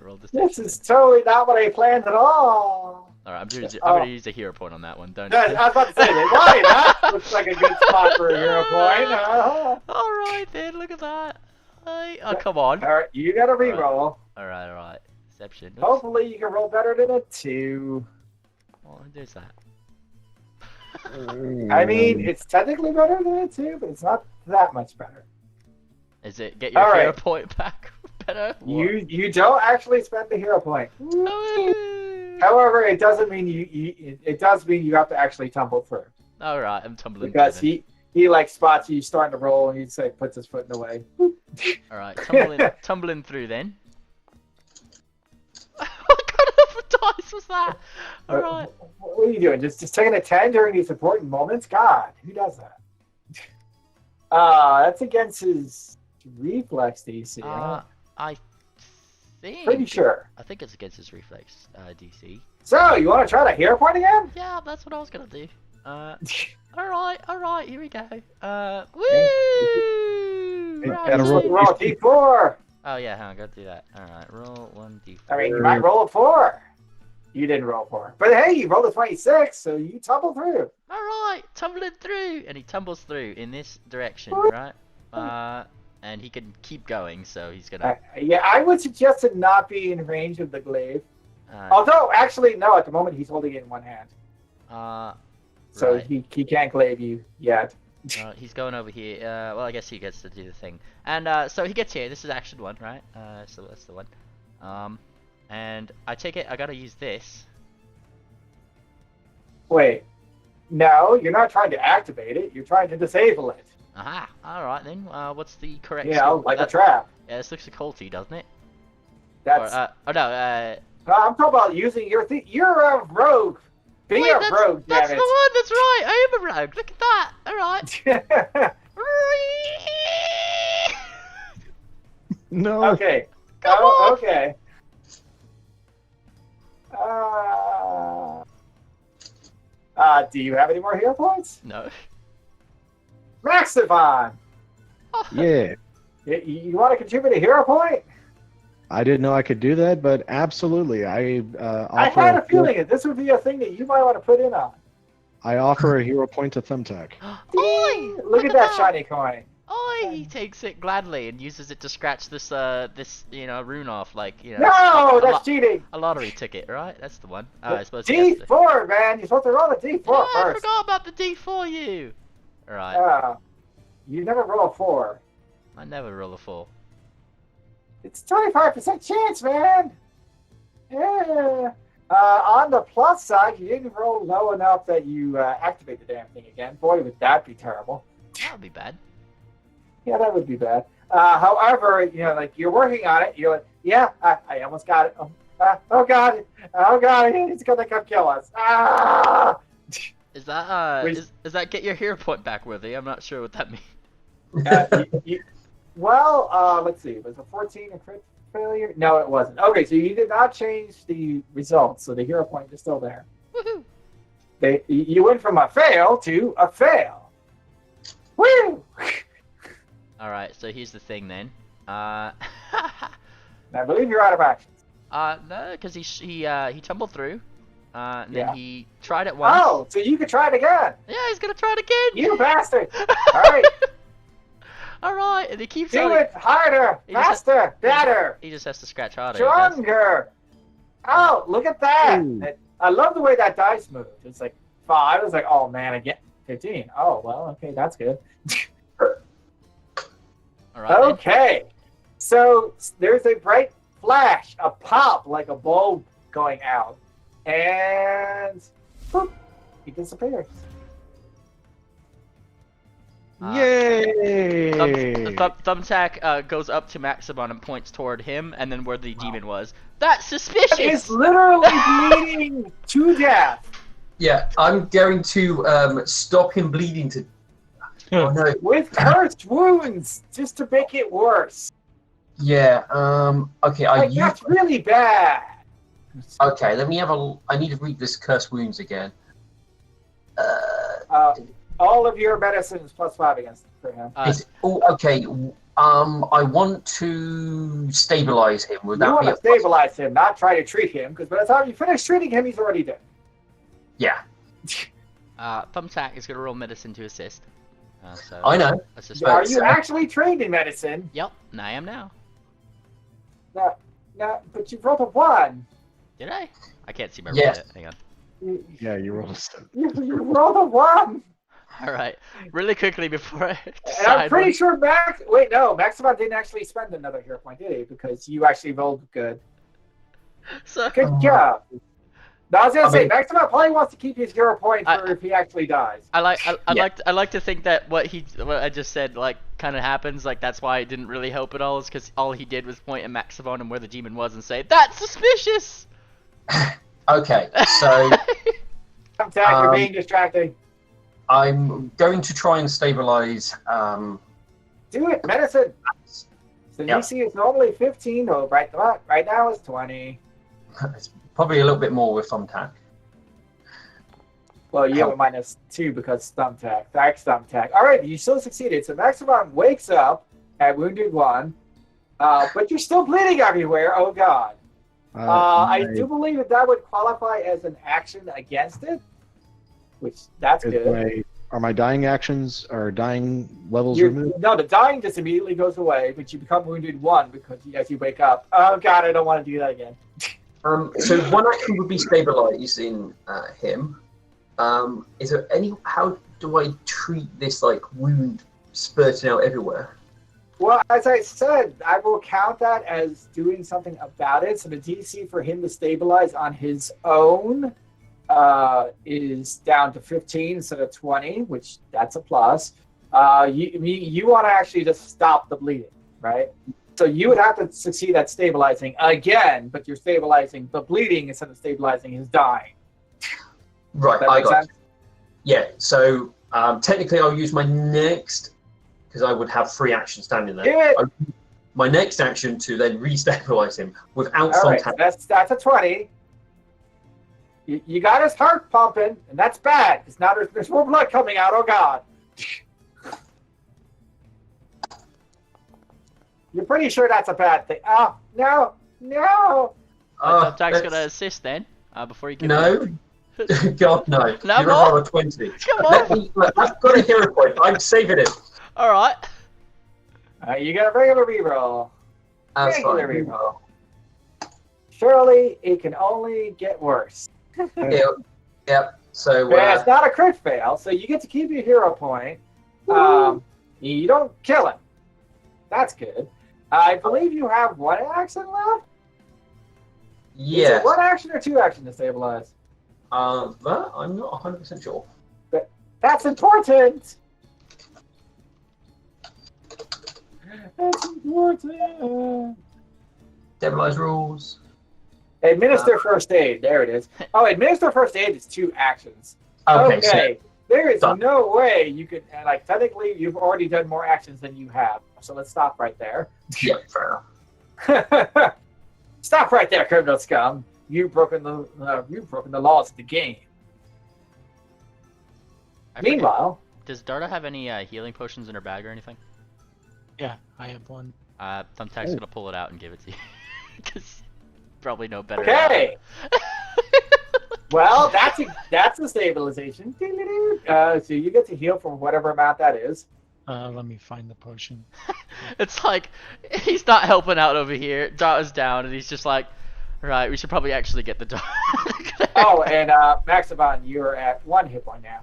roll deception. This is totally not what I planned at all. Alright, I'm gonna use a hero point on that one, don't you? I was about to say, why? That looks like a good spot for a hero point. Alright then, look at that. Oh, come on. Alright, you gotta reroll. Alright. Deception. Oops. Hopefully you can roll better than a 2. Oh, there's that. I mean, it's technically better than a 2, but it's not that much better. Is it get your hero point back better? You don't actually spend the hero point. However, it doesn't mean it does mean you have to actually tumble through. All right, I'm tumbling Because through. he like spots you starting to roll, and he just like puts his foot in the way. All right, tumbling through then. What kind of dice was that? All right. What are you doing? Just taking a 10 during these important moments? God, who does that? That's against his reflex DC. I think. Pretty sure. I think it's against his reflex DC. So, you want to try the hero point again? Yeah, that's what I was gonna do. Alright, here we go. Woo! Gotta roll Roll a d4. Oh yeah, hang on, gotta do that. Alright, roll 1d4. I mean, you might roll a 4. You didn't roll 4. But hey, you rolled a 26, so you tumble through. Alright, tumbling through! And he tumbles through in this direction, right? And he can keep going, so he's gonna... Yeah, I would suggest to not be in range of the glaive. Although, actually, no, at the moment he's holding it in one hand. So right. he can't glaive you yet. He's going over here. Well, I guess he gets to do the thing. And so he gets here. This is action 1, right? So that's the one. And I take it I gotta use this. Wait. No, you're not trying to activate it. You're trying to disable it. Aha! Alright then. What's the correct... Yeah, like a trap. Yeah, this looks occulty, doesn't it? That's... oh no, I'm talking about using your... You're a rogue. Be a rogue, that's damn the one, that's right! I am a rogue, look at that! Alright. No. Okay. Come on. Okay. Do you have any more hero points? No. Maxivon! Yeah. You want to contribute a hero point? I didn't know I could do that, but absolutely. I had a feeling that this would be a thing that you might want to put in on. I offer a hero point to Thumbtack. Oi! Look at that shiny coin. Oi! He takes it gladly and uses it to scratch this rune off, like, No, that's cheating. A lottery ticket, right? That's the one. I suppose. D4, man. You're supposed to roll a D4 I first. forgot about the D4, you. Right. You never roll a 4. I never roll a 4. It's 25% chance, man. Yeah. On the plus side, you didn't roll low enough that you activate the damn thing again. Boy, would that be terrible. That would be bad. Yeah, that would be bad. However, you're working on it. You're like, yeah, I almost got it. Oh God, he's gonna come kill us. Ah! Is that is that get your hero point back, Worthy? I'm not sure what that means. Let's see. Was a 14 a crit failure? No, it wasn't. Okay, so you did not change the results, so the hero point is still there. Woohoo! You went from a fail to a fail. Woo! All right, so here's the thing then. I believe you're out of actions. No, because he tumbled through. And then he tried it once. Oh, so you could try it again. Yeah, he's gonna try it again. You bastard! All right. All right, and he keeps Do it harder, faster, better. He just has to scratch harder. Stronger. Oh, look at that! Ooh. I love the way that dice moved. It's like 5. I was like, oh man, again 15. Oh well, okay, that's good. All right. Okay, so there's a bright flash, a pop like a bulb going out, and boop, he disappears. Yay! Thumbtack goes up to Maximon and points toward him, and then where the demon was. That's suspicious! He's literally bleeding to death. Yeah, I'm going to stop him bleeding to... Oh no. With cursed wounds, just to make it worse. Yeah, okay, That's really bad. Okay, let me have a... I need to read this curse wounds again. All of your medicines +5 against for him. Okay, I want to stabilize him. Would You that want be to stabilize him, not try to treat him, because by the time you finish treating him, he's already dead. Yeah. Thumbtack is going to roll medicine to assist. So I know. Are you actually trained in medicine? Yep, I am now. No, but you rolled a 1. Did I? I can't see my Yeah. roll. Hang on. Yeah, you rolled a 7. You rolled a 1. Alright, really quickly before I And decide I'm pretty sure Maximon didn't actually spend another hero point, did he? Because you actually rolled good. So, Good job. No, I was gonna I say, mean- Maximum probably wants to keep his hero point for I- if he actually dies. I Yeah. like to think that what I just said like kind of happens. Like that's why it didn't really help at all. Is because all he did was point at Maximum and where the demon was and say, "That's suspicious." Okay, so Thumbtack, you're being distracting. I'm going to try and stabilize. Do it, medicine. So Yeah. DC is normally 15, oh, right now it's 20. It's probably a little bit more with thumbtack. Well, you have a -2 because thumbtack. Thanks, thumbtack. All right, you still succeeded. So Maximum wakes up at wounded 1, but you're still bleeding everywhere. Oh God. I do believe that would qualify as an action against it, which that's good. Are my dying actions or dying levels You're- removed? No, the dying just immediately goes away, but you become wounded 1 because as you wake up. Oh God, I don't want to do that again. So one action would be stabilizing him. Is there any? How do I treat this like wound spurting out everywhere? Well, as I said, I will count that as doing something about it. So the DC for him to stabilize on his own is down to 15 instead of 20, which that's a plus. You want to actually just stop the bleeding, right? So you would have to succeed at stabilizing again, but you're stabilizing the bleeding instead of stabilizing his dying. Right, That I makes got sense? it. Yeah, so technically I'll use my next, because I would have 3 actions standing there. Do it! My next action to then restabilize him without All right, so thumbtack. that's a 20. You got his heart pumping, and that's bad because now there's more blood coming out. Oh God! You're pretty sure that's a bad thing. Oh no, no! Thumbtack's that's- gonna assist then. Before you give No, God no. No You're more? a 20. Come Let on. me, look, I've got a hero point. I'm saving it. All right. You got a regular reroll. That's Regular fine. reroll. Surely it can only get worse. Yep. So But it's not a crit fail, so you get to keep your hero point. You don't kill him. That's good. I believe you have 1 action left? Is yeah. it 1 action or 2 action to stabilize? That I'm not 100% sure. That's important! That's important! Stabilize rules. Administer first aid. There it is. Oh, administer first aid is 2 actions. Okay. Okay. There is Done. no way you could, like, technically, you've already done more actions than you have. So let's stop right there. So yeah, fair enough. Stop right there, criminal scum. You've broken the laws of the game. I forget, Meanwhile, does Darda have any healing potions in her bag or anything? Yeah, I have one. Thumbtack's gonna pull it out and give it to you. Because probably know better. okay. Well, that's a stabilization. So you get to heal from whatever amount that is. Let me find the potion. It's like he's not helping out over here. Darda's down, and he's just like, right, we should probably actually get the dog. Oh, and Maximon, you're at 1 hit point now.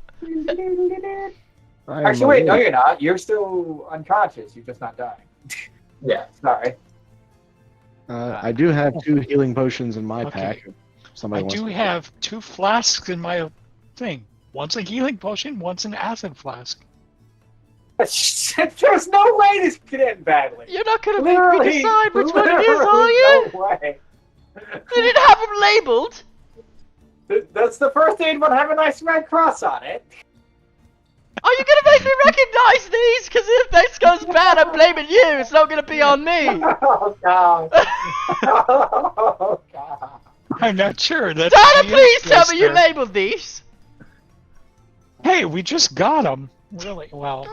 I am Actually, wait, no, awake. you're not. You're still unconscious. You're just not dying. Yeah. Sorry. I do have 2 healing potions in my Okay. pack. Somebody I wants do to- have 2 flasks in my thing. One's a healing potion, one's an acid flask. There's no way this could end badly. You're not gonna make me decide which one it is, are literally you? No way. They didn't have them labeled. Does the first aid one have a nice red cross on it? Are you gonna make me recognize these? Because if this goes bad, I'm blaming you. It's not gonna be on me. Oh god. Oh god. I'm not sure. That's Darda, the please tell me you Mister. labeled these. Hey, we just got them. Really? Well,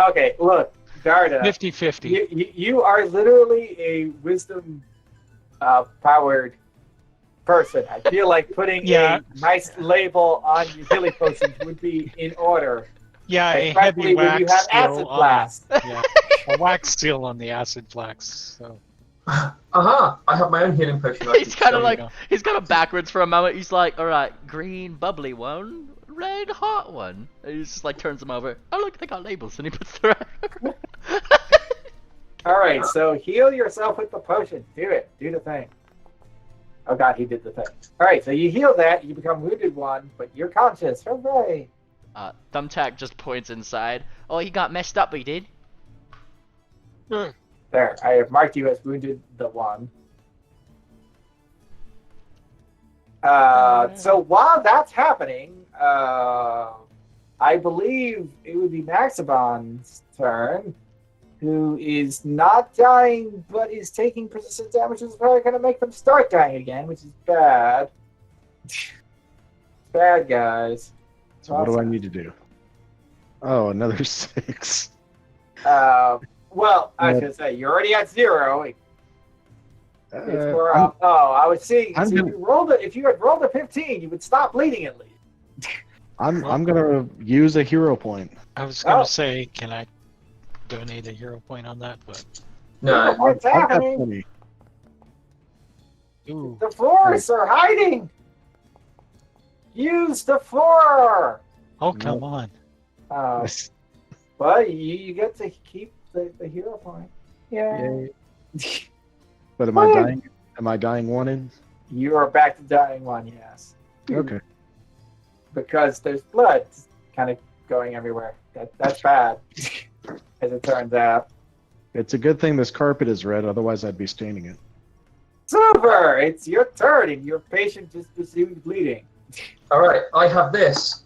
Okay, look, Darda. 50-50. You are literally a wisdom powered person. I feel like putting Yeah. a nice label on your healing potions would be in order. Yeah, a Especially heavy when you wax have acid seal on blast. yeah, a wax seal on the acid flax. So Aha! I have my own healing potion. I He's can kind of show like, you. he's kind of backwards for a moment. He's like, all right, green bubbly one, red hot one. And he just like turns them over. Oh look, they got labels, and he puts the red. All right, so heal yourself with the potion. Do it. Do the thing. Oh god, he did the thing. Alright, so you heal that, you become wounded one, but you're conscious. Hooray! Thumbtack just points inside. Oh, he got messed up, he did. There, I have marked you as wounded the one. So while that's happening, I believe it would be Maxibon's turn, who is not dying but is taking persistent damage, which is probably going to make them start dying again, which is bad. Bad, guys. So what do I need to do? Oh, another 6. Well, I was going to say, you're already at 0. I was seeing. So if you had rolled a 15, you would stop bleeding at least. I'm gonna use a hero point. I was gonna say, can I donate a hero point on that? But No. What's happening? ooh, The floors are hiding. Use the floor. oh come on! But you get to keep the hero point. Yeah. But am I dying? Am I dying one in? You are back to dying one. Yes. Okay. Because there's blood kind of going everywhere. That's bad, as it turns out. It's a good thing this carpet is red, otherwise I'd be staining it. Super! It's your turn, and your patient just received bleeding. All right, I have this.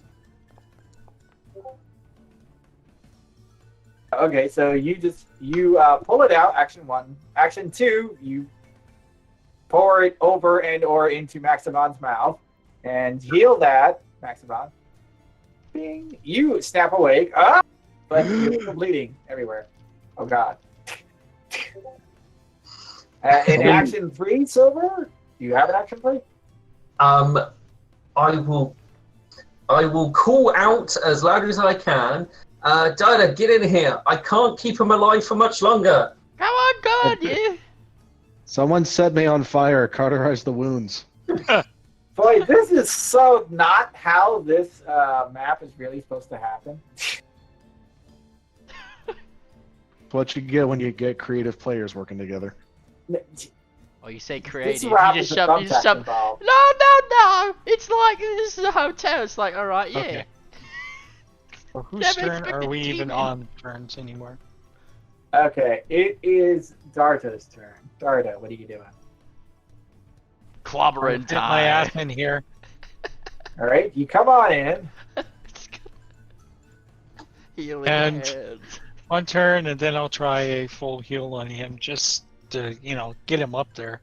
Okay, so you pull it out. Action 1. Action 2, you pour it over and or into Maxibon's mouth and heal that. Maxibon. Bing. You snap awake. But you're bleeding everywhere. Oh god. In action 3, Silver, do you have an action 3? I will call out as loud as I can. Dinah, get in here. I can't keep him alive for much longer. Come on, God, yeah. Someone set me on fire. Cauterize the wounds. Boy, this is so not how this map is really supposed to happen. It's what you get when you get creative players working together. Oh, you say This creative. is You what just happens with shove. thumbtacks involved. No. It's like this is a hotel. It's like, all right, yeah. Okay. Well, whose Never turn are expected we even teammate. on turns anymore? Okay, it is Darta's turn. Darta, what are you doing? Clobbering Get my time. ass in here. All right, you come on in. Healing And- hands. One turn, and then I'll try a full heal on him, just to get him up there.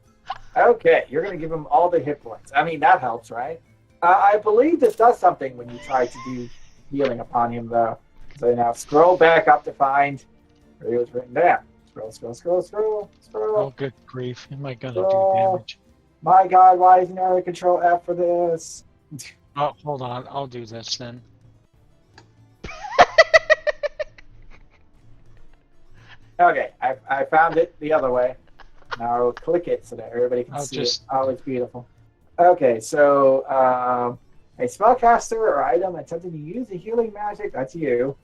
Okay, you're going to give him all the hit points. I mean, that helps, right? I believe this does something when you try to do healing upon him, though. So now scroll back up to find where it was written down. Scroll. Oh, good grief! Am I gonna do Oh. damage? My God, why isn't there a control F for this? Oh, hold on. I'll do this then. Okay, I found it the other way. Now I'll click it so that everybody can I'll see just- it. Oh, it's beautiful. Okay, so a spellcaster or item attempting to use a healing magic, that's you,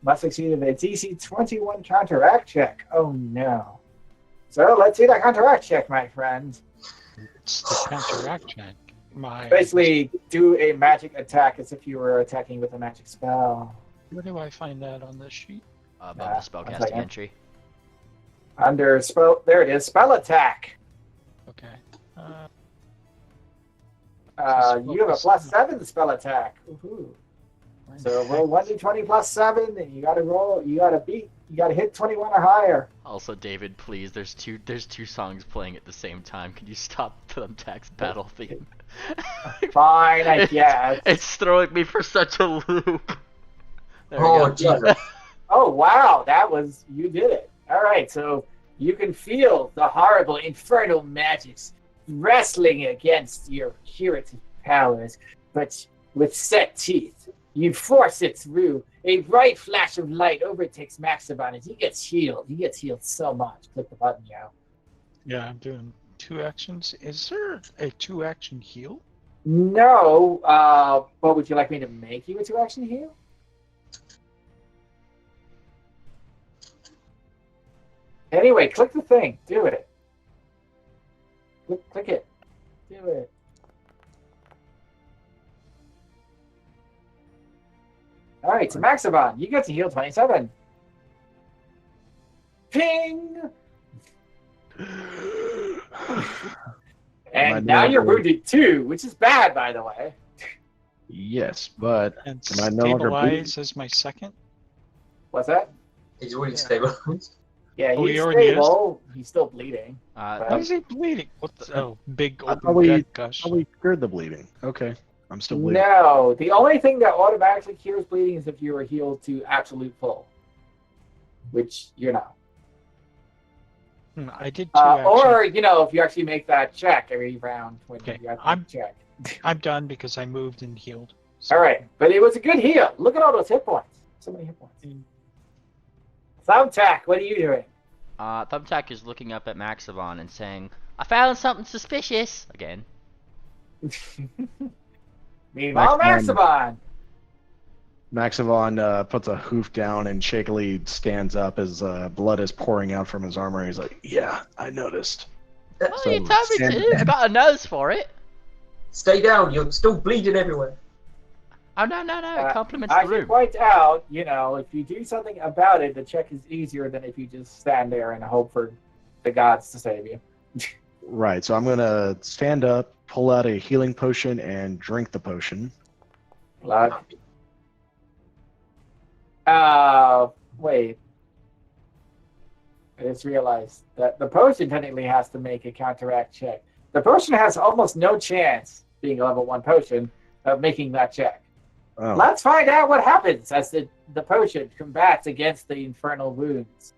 must succeed in a DC 21 counteract check. Oh no. So let's see that counteract check, my friend. It's the counteract check. Basically, do a magic attack as if you were attacking with a magic spell. Where do I find that on this sheet? Above Yeah, the one spellcasting second. entry. Under spell, there it is, spell attack. Okay. You have a +7 spell attack. Woohoo. So roll 1d20 +7, and you gotta hit 21 or higher. Also, David, please. There's two songs playing at the same time. Can you stop Thumbtack's battle theme? Fine, I guess. It's throwing me for such a loop. There we Oh, go. Jesus. Oh wow, you did it. All right, so you can feel the horrible infernal magics wrestling against your curative powers, but with set teeth. You force it through. A bright flash of light overtakes Maxibon as he gets healed. He gets healed so much. Click the button, yo. Yeah, I'm doing 2 actions. Is there a 2-action heal? No, but would you like me to make you a 2-action heal? Anyway, click the thing. Do it. Click it. Do it. All right, so Maximon, you get to heal 27. Ping! And now you're wounded 2, which is bad, by the way. Yes, but And am I no longer bleeding? stabilize is my second. What's that? He's already stabilized. Yeah, Oh, he's he already is? stable. He's still bleeding. Why is he bleeding? What the? Oh, big I open thought we- gush. Oh, we cured the bleeding. Okay, I'm still bleeding. No, the only thing that automatically cures bleeding is if you are healed to absolute full, which you're not. I did two actions. Or, if you actually make that check every round when Okay, you have to I'm- check. I'm done because I moved and healed. So- All right, but it was a good heal. Look at all those hit points. So many hit points. Thumbtack, what are you doing? Thumbtack is looking up at Maximon and saying, "I found something suspicious." Again. Meanwhile, Maximon. Maximon puts a hoof down and shakily stands up as blood is pouring out from his armor. He's like, "Yeah, I noticed." Well, So, you told me stand- to. I've got a nose for it. Stay down. You're still bleeding everywhere. Oh, no. It compliments I the should room. point out, if you do something about it, the check is easier than if you just stand there and hope for the gods to save you. Right, so I'm gonna stand up, pull out a healing potion, and drink the potion. Blood. Wait. I just realized that the potion technically has to make a counteract check. The potion has almost no chance, being a level 1 potion, of making that check. Oh, Let's find out what happens as the potion combats against the infernal wounds.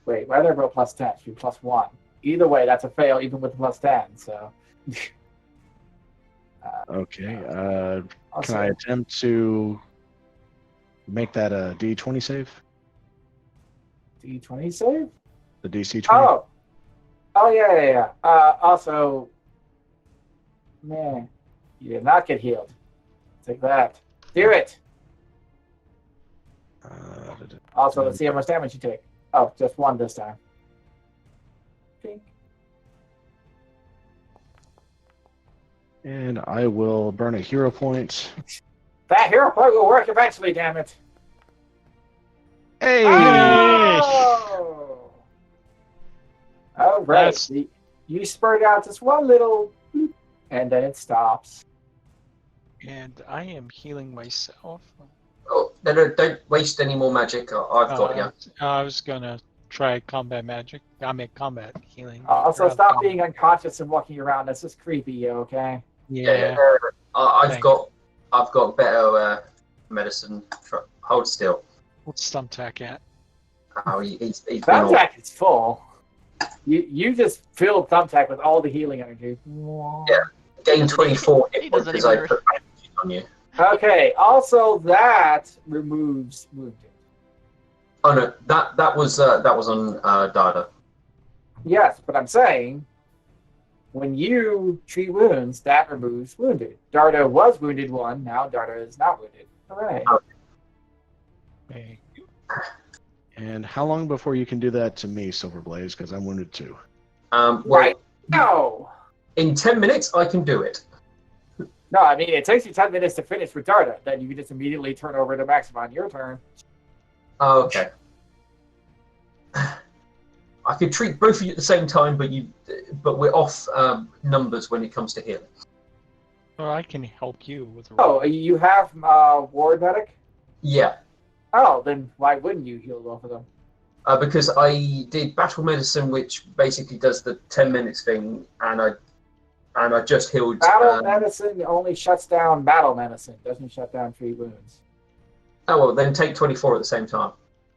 Wait, why did I roll plus 10? It should be plus 1. Either way, that's a fail, even with the plus 10, so... okay. Also, Can I attempt to make that a D20 save? D20 save? The DC 20? Oh, yeah. Also, man, you did not get healed. Take that. Do it. Also, let's see how much damage you take. Oh, just 1 this time. Pink. And I will burn a hero point. That hero point will work eventually, damn it. Hey! Oh! All right. That's- You spurt out just one little bloop, and then it stops. And I am healing myself. Oh, no, don't waste any more magic. I've got you. I was gonna try combat magic. I mean combat healing. Also, Or stop combat- being unconscious and walking around. That's just creepy, okay? Yeah. I've Thanks. got better medicine. Hold still. What's Thumbtack at? Oh, he's been all... Thumbtack is full. You just filled Thumbtack with all the healing energy. Yeah. Gain 24 He hit points doesn't as I even- put magic on you. Okay, also that removes wounded. Oh no, that was on Dada. Yes, but I'm saying when you treat wounds, that removes wounded. Darda was wounded 1, now Darda is not wounded. Hooray. Hey. And how long before you can do that to me, Silverblaze? Because I'm wounded too. Well, Right. No! in 10 minutes I can do it. No, I mean, it takes you 10 minutes to finish with Darda. Then you can just immediately turn over to Maximon. Your turn. Oh, okay. I could treat both of you at the same time, but we're off numbers when it comes to healing. Well, I can help you with. Oh, you have Ward Medic? Yeah, Oh, then why wouldn't you heal both of them? because I did battle medicine, which basically does the 10 minutes thing, and I just healed. Battle medicine only shuts down battle medicine, doesn't shut down free wounds. Oh well, then take 24 at the same time.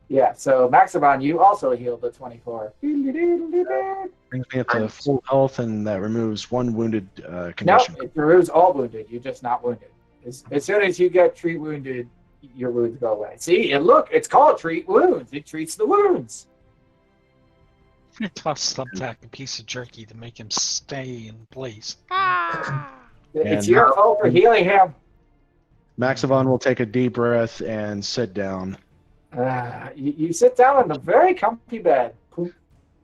Yeah, so Maximon, you also healed the 24. Brings me up to And- full health, and that removes 1 wounded No, condition. it removes all wounded. You're just not wounded. As soon as you get treat wounded, your wounds go away. See, and look, it's called treat wounds. It treats the wounds. Toss Thumbtack a piece of jerky to make him stay in place. It's And your fault for healing him. Maxivon will take a deep breath and sit down. You sit down in a very comfy bed.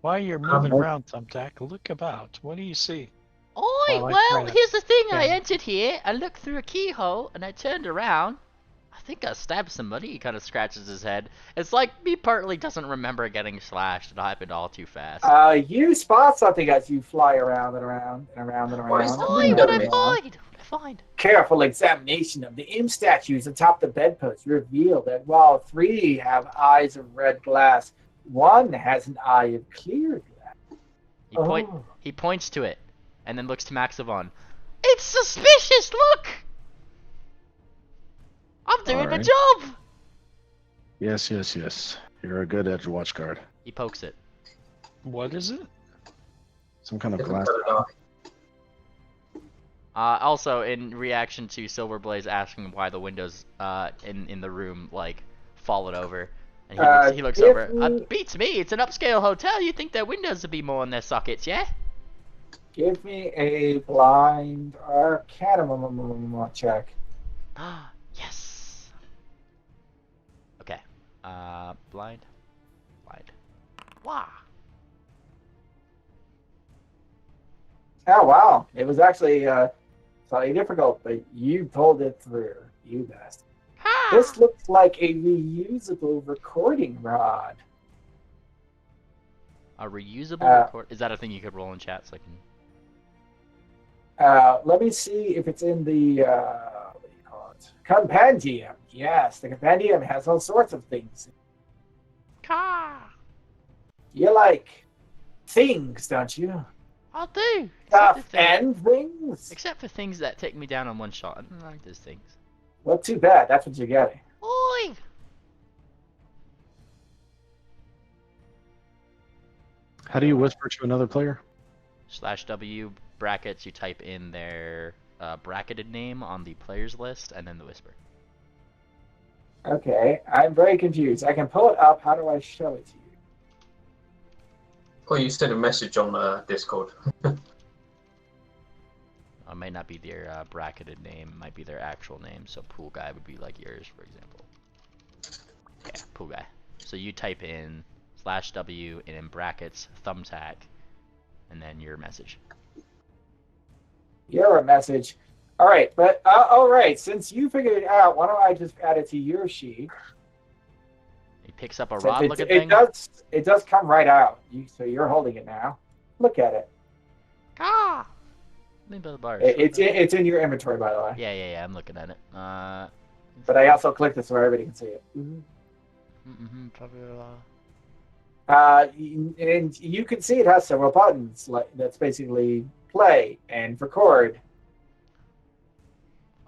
While you're moving Um, around, Thumbtack, look about. What do you see? Oi, Well, I well, tried it. here's the thing. I Yeah. entered here, I looked through a keyhole, and I turned around. I think I stabbed somebody. He kind of scratches his head. It's like he partly doesn't remember getting slashed. It happened all too fast. You spot something as you fly around and around and around and What is around. the Oi, and window what'd around I and around. find? What'd I find? Careful examination of the imp statues atop the bedpost reveal that while 3 have eyes of red glass, 1 has an eye of clear glass. He points to it, and then looks to Maxivon. It's suspicious. Look, I'm doing the Alright. job. Yes, yes, yes. You're a good Edgewatch guard. He pokes it. What is it? Some kind of Different glass. colored eye. Also, in reaction to Silverblaze asking why the windows in the room like fallen over, and he looks if over. we- Beats me. It's an upscale hotel. You think their windows would be more in their sockets, yeah? Give me a blind arcana check. Yes. Okay. Blind. Wow. Oh wow, it was actually slightly difficult, but you pulled it through. You bastard. This looks like a reusable recording rod. A reusable record. Is that a thing you could roll in chat so I can? Let me see if it's in the what do you call it? Compendium. Yes, the compendium has all sorts of things. You like things, don't you? I'll do. Stuff and things. Except for things that take me down on one shot. I don't like those things. Well, too bad. That's what you're getting. Oi! How do you whisper to another player? /W brackets. You type in their bracketed name on the players list, and then the whisper. Okay, I'm very confused. I can pull it up. How do I show it to you? Or you send a message on Discord. It might not be their bracketed name. It might be their actual name. So pool guy would be like yours, for example. Yeah, pool guy. So you type in /W and in brackets thumbtack, and then your message. Your message. All right, but all right. Since you figured it out, why don't I just add it to your sheet? He picks up a Since rod-looking thing. It does come right out. So you're holding it now. Look at it. Ah! Let me build the bars. It's in your inventory, by the way. Yeah. I'm looking at it. But I also clicked it so everybody can see it. And you can see it has several buttons. That's basically play and record.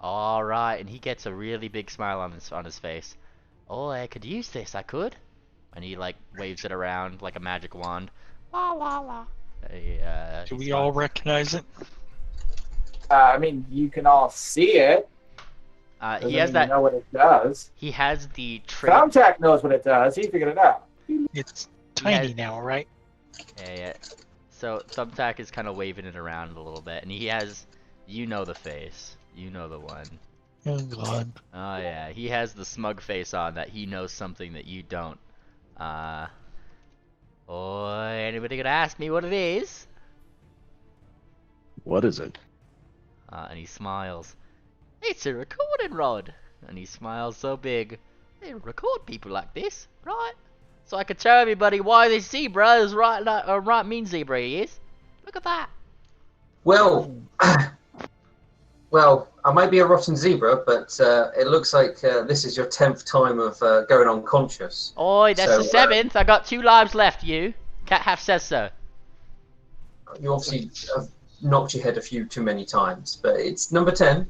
All right, and he gets a really big smile on his face. Oh, I could use this. I could. And he like waves it around like a magic wand. La la la. Do we all recognize it? I mean, you can all see it. He has that. You know what it does. He has the trade. Thumbtack knows what it does. He figured it out. It's tiny now, right? Yeah. So Thumbtack is kind of waving it around a little bit, and he has, you know the face, you know the one. Oh God. Oh yeah, he has the smug face on that he knows something that you don't. Anybody gonna ask me what it is? What is it? And he smiles. It's a recording rod. And he smiles so big. They don't record people like this, right? So I could tell everybody why this zebra is right mean zebra he is. Look at that. Well, I might be a rotten zebra, but it looks like this is your 10th time of going unconscious. Oi, that's So, the 7th. I got 2 lives left, you. Cat half says so. You obviously have knocked your head a few too many times, but it's number 10.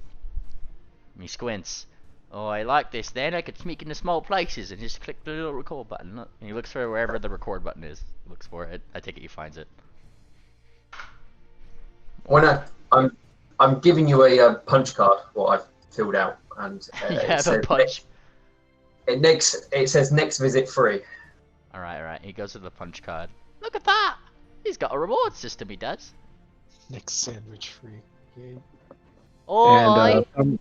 He squints. Oh, I like this then. I could sneak into small places and just click the little record button. Look. And he looks for wherever the record button is. He looks for it. I take it he finds it. I'm giving you a punch card, what I've filled out, and You have a punch. It says next visit free. Alright. He goes to the punch card. Look at that! He's got a reward system, he does. Next sandwich free. Yay. Oi! And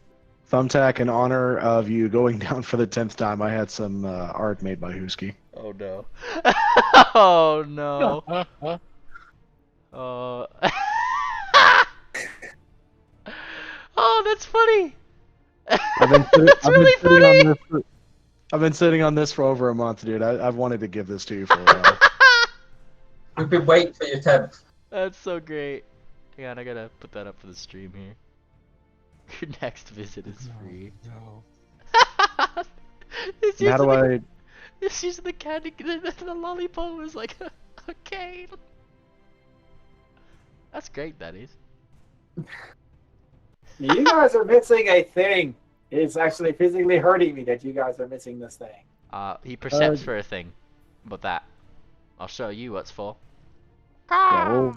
Thumbtack, in honor of you going down for the 10th time, I had some art made by Husky. Oh no. Oh no. Oh. That's funny. I've been, sitting, That's I've really been sitting on funny. this. I've been sitting on this for over a month, dude. I've wanted to give this to you for a while. We've been waiting for your 10th. That's so great. Hang on, I gotta put that up for the stream here. Your next visit is free. No. It's And how do I? It's using the candy, the lollipop was like a cane. That's great, that is. You guys are missing a thing. It's actually physically hurting me that you guys are missing this thing. He percepts for a thing. But that. I'll show you what's for. Yeah,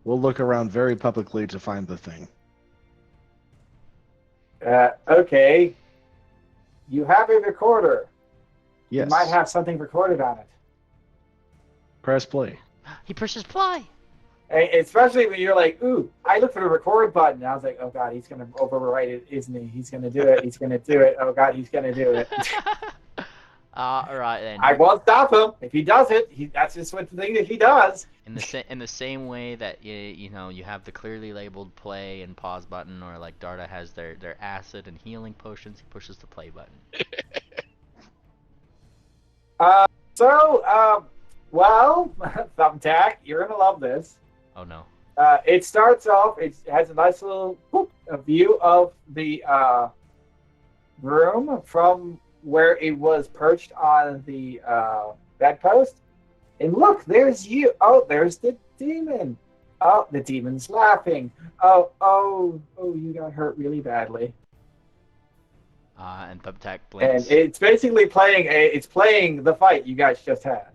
we'll look around very publicly to find the thing. Okay. You have a recorder. Yes. You might have something recorded on it. Press play. He pushes play. Especially when you're like, ooh, I looked for the record button. And I was like, oh god, he's going to overwrite it, isn't he? He's going to do it. He's going to do it. Oh god, he's going to do it. Alright then. I won't stop him. If he does it, that's just what the thing that he does. In the same way that you know you have the clearly labeled play and pause button, or like Darda has their acid and healing potions, he pushes the play button. Well, Thumbtack, you're gonna love this. Oh no. It starts off. It has a nice little a view of the room from where it was perched on the bedpost. And look, there's you. Oh, there's the demon. Oh, the demon's laughing. Oh, you got hurt really badly. And Thumbtack blinks. And it's basically playing the fight you guys just had.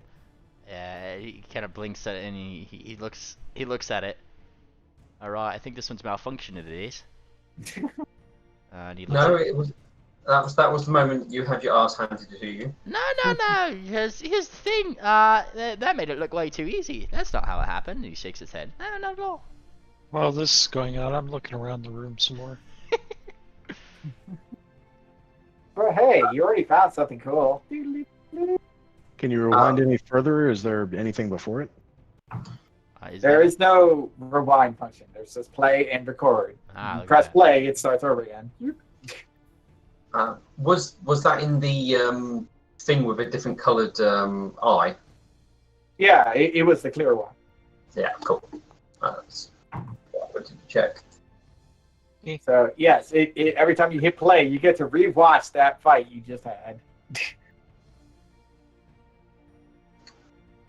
He kind of blinks at it and he looks at it. Alright, I think this one's malfunctioned. It is. And he looks No, at... it was that was the moment you had your ass handed to you. No. Here's the thing. That made it look way too easy. That's not how it happened. And he shakes his head. No, not at all. While this is going on, I'm looking around the room some more. But hey, you already found something cool. Can you rewind any further? Is there anything before it? There is no rewind function. There's just play and record. look Press at that. play, it starts over again. Was that in the thing with a different coloured eye? Yeah, it was the clear one. Yeah, cool. That's what I wanted to check. So yes, every time you hit play, you get to rewatch that fight you just had.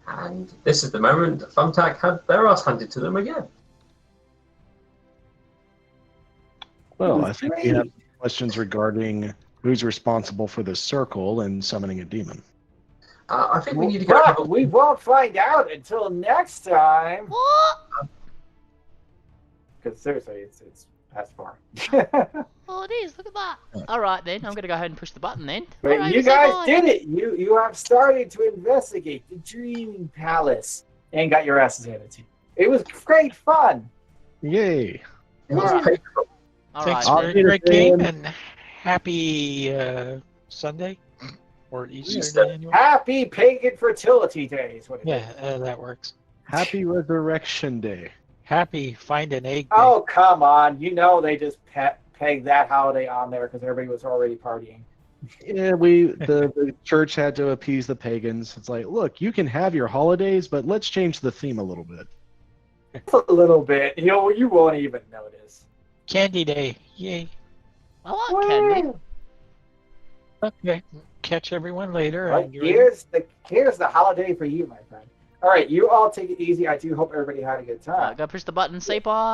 And this is the moment that Thumbtack had their ass handed to them again. Well, I think we have questions regarding who's responsible for the circle and summoning a demon. I think we need to go have a... We won't find out until next time. What? Because seriously, it's past far. Oh, it is. Look at that. Alright then, I'm gonna go ahead and push the button then. But Alright, you we'll say guys bye. did it. You have started to investigate the Dreaming Palace and got your asses handed to you. It was great fun. Yay! It was Yeah. painful. Thanks Alright. for a great game, Dan. and happy Sunday or Easter. Easter. Daniel. Happy Pagan Fertility Day is what it is. Yeah, that works. Happy Resurrection Day. Happy find an egg. Day. Oh, come on. You know they just pegged that holiday on there because everybody was already partying. Yeah, the church had to appease the pagans. It's like, look, you can have your holidays, but let's change the theme a little bit. A little bit. You won't even notice. Candy Day. Yay. I want candy. Okay. Catch everyone later. Right, Enjoy. here's the holiday for you, my friend. All right, you all take it easy. I do hope everybody had a good time. Go push the button, say bye.